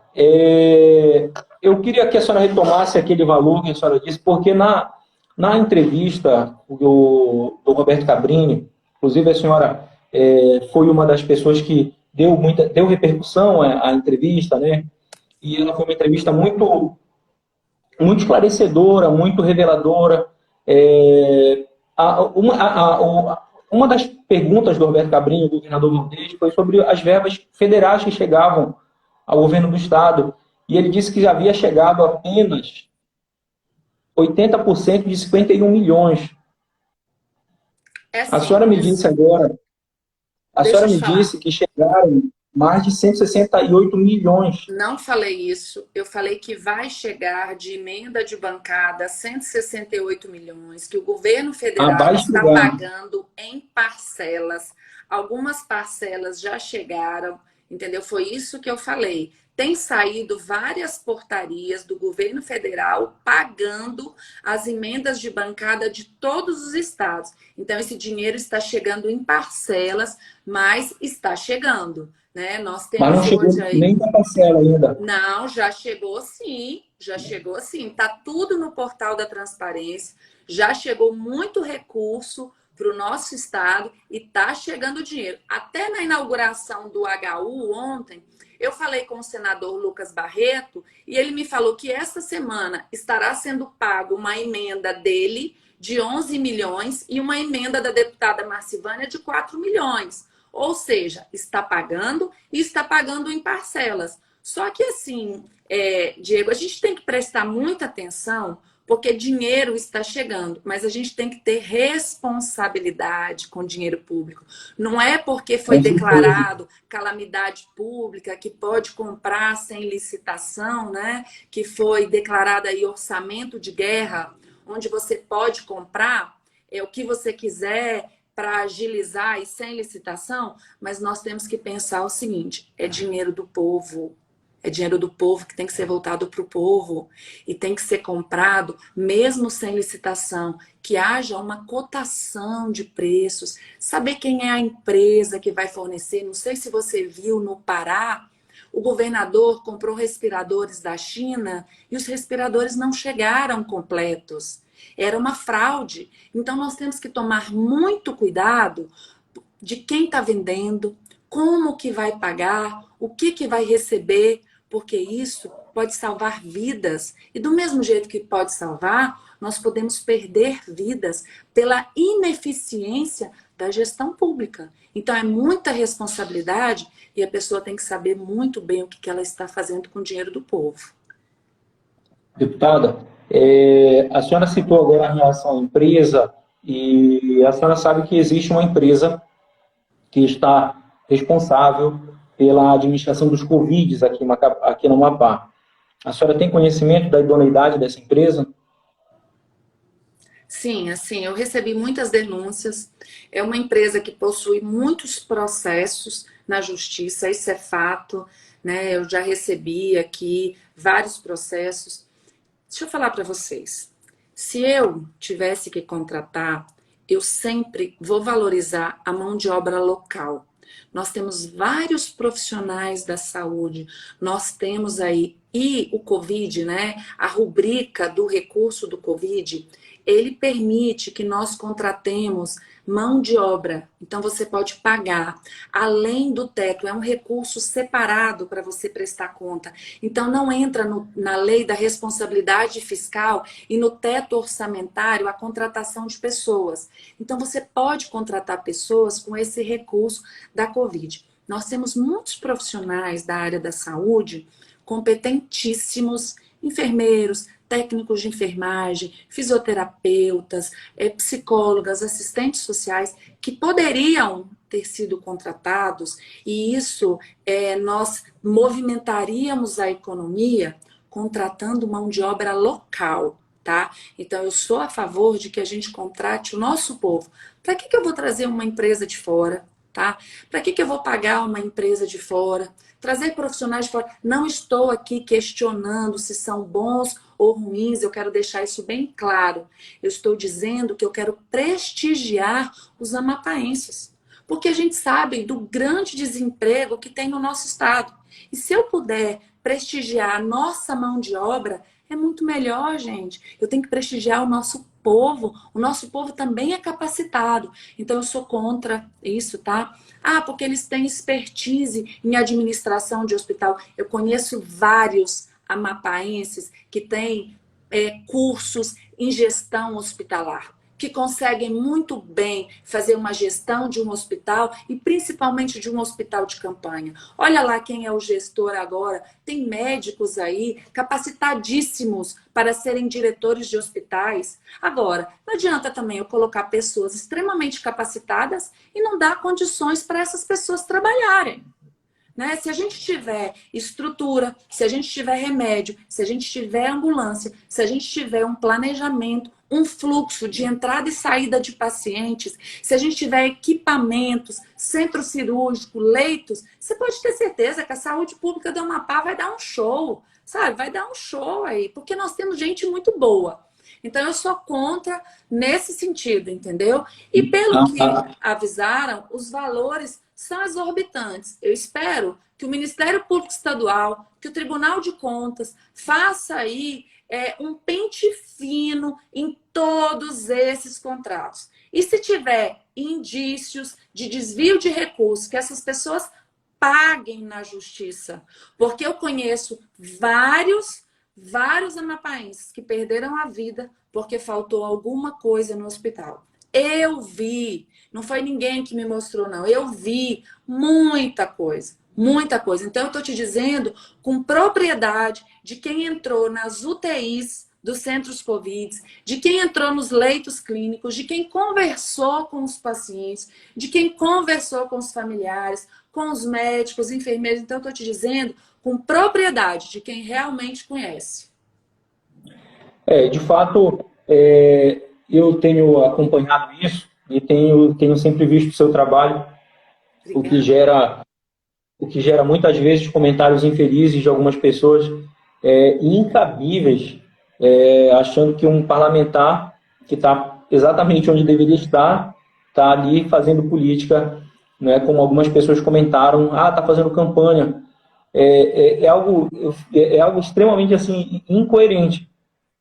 S3: eu queria que a senhora retomasse aquele valor que a senhora disse, porque na entrevista do Roberto Cabrini, inclusive a senhora foi uma das pessoas que deu repercussão à entrevista, né? E ela foi uma entrevista muito esclarecedora, muito reveladora. Uma das perguntas do Roberto Cabrini, o governador Valdez, foi sobre as verbas federais que chegavam ao governo do Estado. E ele disse que já havia chegado apenas 80% de 51 milhões. A senhora me disse agora, disse que chegaram mais de 168 milhões.
S2: Não falei isso. Eu falei que vai chegar de emenda de bancada 168 milhões, que o governo federal está pagando em parcelas. Algumas parcelas já chegaram, entendeu? Foi isso que eu falei. Tem saído várias portarias do governo federal pagando as emendas de bancada de todos os estados. Então, esse dinheiro está chegando em parcelas, mas está chegando. Né? Nós temos,
S3: mas não chegou nem da parcela ainda.
S2: Não, já chegou sim. Já chegou sim. Está tudo no portal da transparência. Já chegou muito recurso para o nosso estado e está chegando dinheiro. Até na inauguração do HU ontem, eu falei com o senador Lucas Barreto e ele me falou que essa semana estará sendo pago uma emenda dele de 11 milhões e uma emenda da deputada Marcivânia de 4 milhões. Ou seja, está pagando e está pagando em parcelas. Só que assim, Diego, a gente tem que prestar muita atenção porque dinheiro está chegando, mas a gente tem que ter responsabilidade com o dinheiro público. Não é porque foi declarado calamidade pública que pode comprar sem licitação, né? Que foi declarado aí orçamento de guerra, onde você pode comprar o que você quiser para agilizar e sem licitação, mas nós temos que pensar o seguinte, é dinheiro do povo. É dinheiro do povo que tem que ser voltado para o povo e tem que ser comprado mesmo sem licitação, que haja uma cotação de preços, saber quem é a empresa que vai fornecer. Não sei se você viu no Pará, o governador comprou respiradores da China e os respiradores não chegaram completos. Era uma fraude. Então nós temos que tomar muito cuidado de quem está vendendo, como que vai pagar, o que vai receber, porque isso pode salvar vidas. E do mesmo jeito que pode salvar, nós podemos perder vidas pela ineficiência da gestão pública. Então é muita responsabilidade e a pessoa tem que saber muito bem o que ela está fazendo com o dinheiro do povo.
S3: Deputada, a senhora citou agora a relação à empresa e a senhora sabe que existe uma empresa que está responsável pela administração dos Covids aqui no Amapá. A senhora tem conhecimento da idoneidade dessa empresa?
S2: Sim, assim, eu recebi muitas denúncias. É uma empresa que possui muitos processos na justiça, isso é fato, né? Eu já recebi aqui vários processos. Deixa eu falar para vocês. Se eu tivesse que contratar, eu sempre vou valorizar a mão de obra local. Nós temos vários profissionais da saúde, nós temos aí, e o Covid, né? A rubrica do recurso do Covid, ele permite que nós contratemos mão de obra. Então você pode pagar além do teto, é um recurso separado para você prestar conta. Então não entra na lei da responsabilidade fiscal e no teto orçamentário a contratação de pessoas. Então você pode contratar pessoas com esse recurso da Covid. Nós temos muitos profissionais da área da saúde competentíssimos, enfermeiros, técnicos de enfermagem, fisioterapeutas, psicólogas, assistentes sociais, que poderiam ter sido contratados, e isso nós movimentaríamos a economia contratando mão de obra local, tá? Então, eu sou a favor de que a gente contrate o nosso povo. Para que eu vou trazer uma empresa de fora? Tá? Para que eu vou pagar uma empresa de fora? Trazer profissionais de fora. Não estou aqui questionando se são bons ou ruins, eu quero deixar isso bem claro. Eu estou dizendo que eu quero prestigiar os amapaenses, porque a gente sabe do grande desemprego que tem no nosso estado. E se eu puder prestigiar a nossa mão de obra, é muito melhor, gente. Eu tenho que prestigiar o nosso povo. O nosso povo também é capacitado. Então, eu sou contra isso, tá? Ah, porque eles têm expertise em administração de hospital. Eu conheço vários amapaenses que têm cursos em gestão hospitalar, que conseguem muito bem fazer uma gestão de um hospital e principalmente de um hospital de campanha. Olha lá quem é o gestor agora. Tem médicos aí capacitadíssimos para serem diretores de hospitais. Agora, não adianta também eu colocar pessoas extremamente capacitadas e não dar condições para essas pessoas trabalharem. Né? Se a gente tiver estrutura, se a gente tiver remédio, se a gente tiver ambulância, se a gente tiver um planejamento, um fluxo de entrada e saída de pacientes, se a gente tiver equipamentos, centro cirúrgico, leitos, você pode ter certeza que a saúde pública do Amapá vai dar um show, sabe? Vai dar um show aí, porque nós temos gente muito boa. Então, eu sou contra nesse sentido, entendeu? E pelo que avisaram, os valores são exorbitantes. Eu espero que o Ministério Público Estadual, que o Tribunal de Contas faça aí um pente fino em todos esses contratos. E se tiver indícios de desvio de recursos, que essas pessoas paguem na justiça. Porque eu conheço vários amapaenses que perderam a vida porque faltou alguma coisa no hospital. Eu vi, não foi ninguém que me mostrou, não. Eu vi muita coisa, muita coisa. Então, eu estou te dizendo com propriedade de quem entrou nas UTIs dos centros Covid, de quem entrou nos leitos clínicos, de quem conversou com os pacientes, de quem conversou com os familiares, com os médicos, enfermeiros. Então, eu estou te dizendo com propriedade de quem realmente conhece.
S3: De fato, eu tenho acompanhado isso e tenho sempre visto o seu trabalho, o que
S2: Obrigada.
S3: gera muitas vezes comentários infelizes de algumas pessoas incabíveis, achando que um parlamentar que está exatamente onde deveria estar, está ali fazendo política, né, como algumas pessoas comentaram, está fazendo campanha. É algo extremamente assim, incoerente,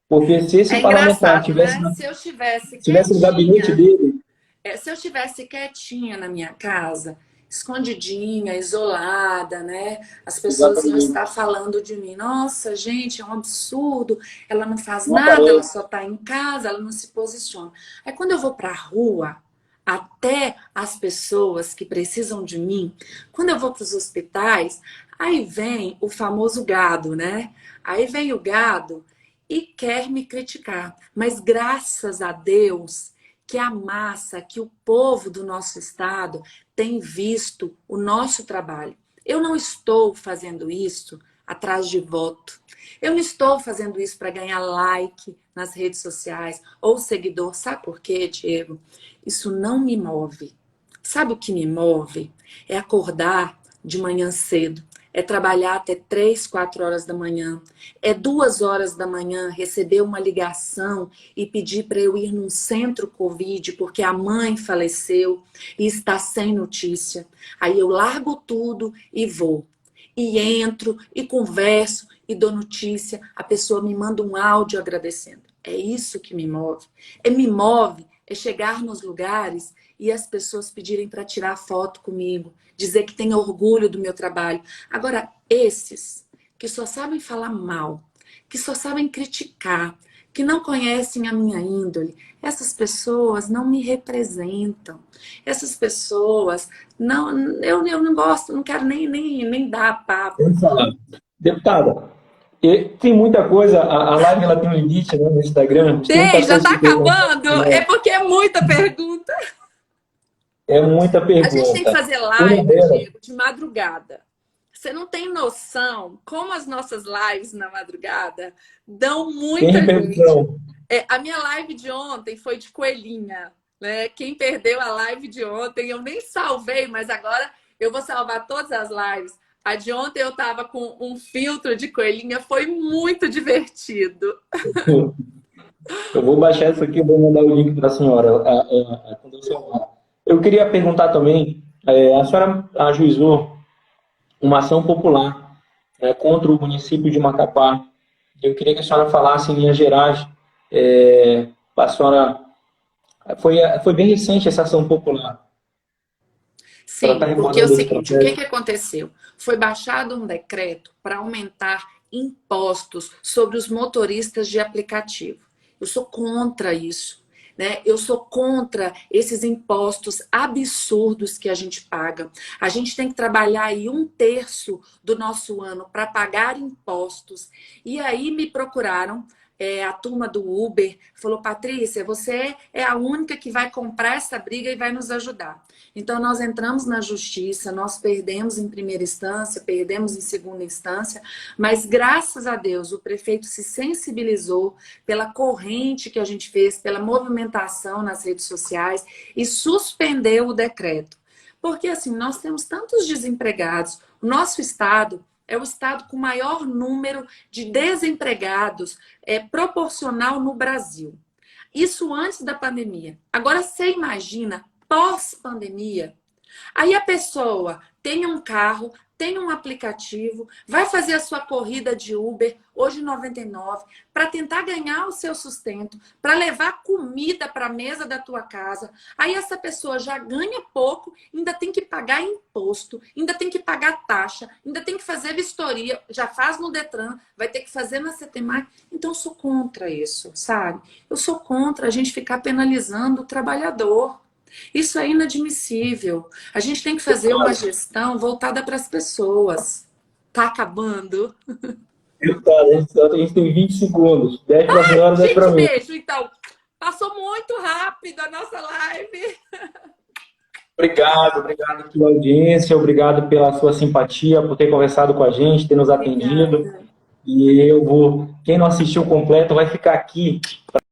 S3: porque se esse
S2: É
S3: parlamentar
S2: engraçado,
S3: tivesse,
S2: né? Se eu tivesse
S3: tivesse no gabinete
S2: quietinha,
S3: dele,
S2: se eu tivesse quietinha na minha casa, escondidinha, isolada, né? As pessoas iam
S3: exatamente,
S2: estar falando de mim. Nossa, gente, é um absurdo. Ela não faz
S3: não
S2: nada, ela
S3: aparece.
S2: só está em casa, ela não se posiciona. Aí quando eu vou para a rua, até as pessoas que precisam de mim, quando eu vou para os hospitais, aí vem o famoso gado, né? Aí vem o gado e quer me criticar. Mas graças a Deus que a massa, que o povo do nosso estado tem visto o nosso trabalho. Eu não estou fazendo isso atrás de voto. Eu não estou fazendo isso para ganhar like nas redes sociais ou seguidor. Sabe por quê, Diego? Isso não me move. Sabe o que me move? É acordar de manhã cedo, é trabalhar até 3, 4 horas da manhã, é 2 horas da manhã receber uma ligação e pedir para eu ir num centro Covid porque a mãe faleceu e está sem notícia. Aí eu largo tudo e vou. E entro e converso e dou notícia. A pessoa me manda um áudio agradecendo. É isso que me move. Me move é chegar nos lugares e as pessoas pedirem para tirar foto comigo, dizer que tem orgulho do meu trabalho. Agora, esses que só sabem falar mal, que só sabem criticar, que não conhecem a minha índole, essas pessoas não me representam. Essas pessoas, eu não gosto, não quero nem dar papo.
S3: Vamos falar. Deputada, tem muita coisa, a live ela tem um limite, né, no Instagram, tem muita
S2: Tem, já
S3: coisa
S2: está
S3: que perguntar,
S2: acabando? É porque é muita pergunta.
S3: muita
S2: A gente tem que
S3: pergunta.
S2: fazer
S3: Uma
S2: live,
S3: delas,
S2: Diego, de madrugada. Você não tem noção como as nossas lives na madrugada dão
S3: tem
S2: muita gente.
S3: repercussão.
S2: A minha live de ontem foi de coelhinha, né? Quem perdeu a live de ontem, eu nem salvei, mas agora eu vou salvar todas as lives. A de ontem eu tava com um filtro de coelhinha, foi muito divertido.
S3: Eu vou baixar isso aqui e vou mandar o link para a senhora quando eu salvar. Eu queria perguntar também, a senhora ajuizou uma ação popular contra o município de Macapá. Eu queria que a senhora falasse em linhas gerais. A senhora foi bem recente essa ação popular. A senhora está
S2: Sim, porque é o
S3: recordando desse
S2: seguinte, o que
S3: processo?
S2: que aconteceu? Foi baixado um decreto para aumentar impostos sobre os motoristas de aplicativo. Eu sou contra isso, né? Eu sou contra esses impostos absurdos que a gente paga. A gente tem que trabalhar aí 1/3 do nosso ano para pagar impostos. E aí me procuraram a turma do Uber, falou: Patrícia, você é a única que vai comprar essa briga e vai nos ajudar. Então, nós entramos na justiça, nós perdemos em primeira instância, perdemos em segunda instância, mas graças a Deus o prefeito se sensibilizou pela corrente que a gente fez, pela movimentação nas redes sociais e suspendeu o decreto. Porque assim, nós temos tantos desempregados, o nosso estado é o estado com maior número de desempregados proporcional no Brasil. Isso antes da pandemia. Agora, você imagina, pós-pandemia, Aí a pessoa tem um carro, tem um aplicativo, vai fazer a sua corrida de Uber, hoje 99, para tentar ganhar o seu sustento, para levar comida para a mesa da tua casa. Aí essa pessoa já ganha pouco, ainda tem que pagar imposto, ainda tem que pagar taxa, ainda tem que fazer vistoria, já faz no Detran, vai ter que fazer na CTMAR. Então eu sou contra isso, sabe? Eu sou contra a gente ficar penalizando o trabalhador. Isso é inadmissível. A gente tem que fazer uma gestão voltada para as pessoas. Tá acabando?
S3: Deputado, a gente tem 20 segundos. 10 para a senhora, 10 para
S2: Gente,
S3: mim.
S2: beijo. Então, passou muito rápido a nossa live.
S3: Obrigado pela audiência, obrigado pela sua simpatia, por ter conversado com a gente, ter nos atendido.
S2: Obrigada.
S3: E quem não assistiu completo vai ficar aqui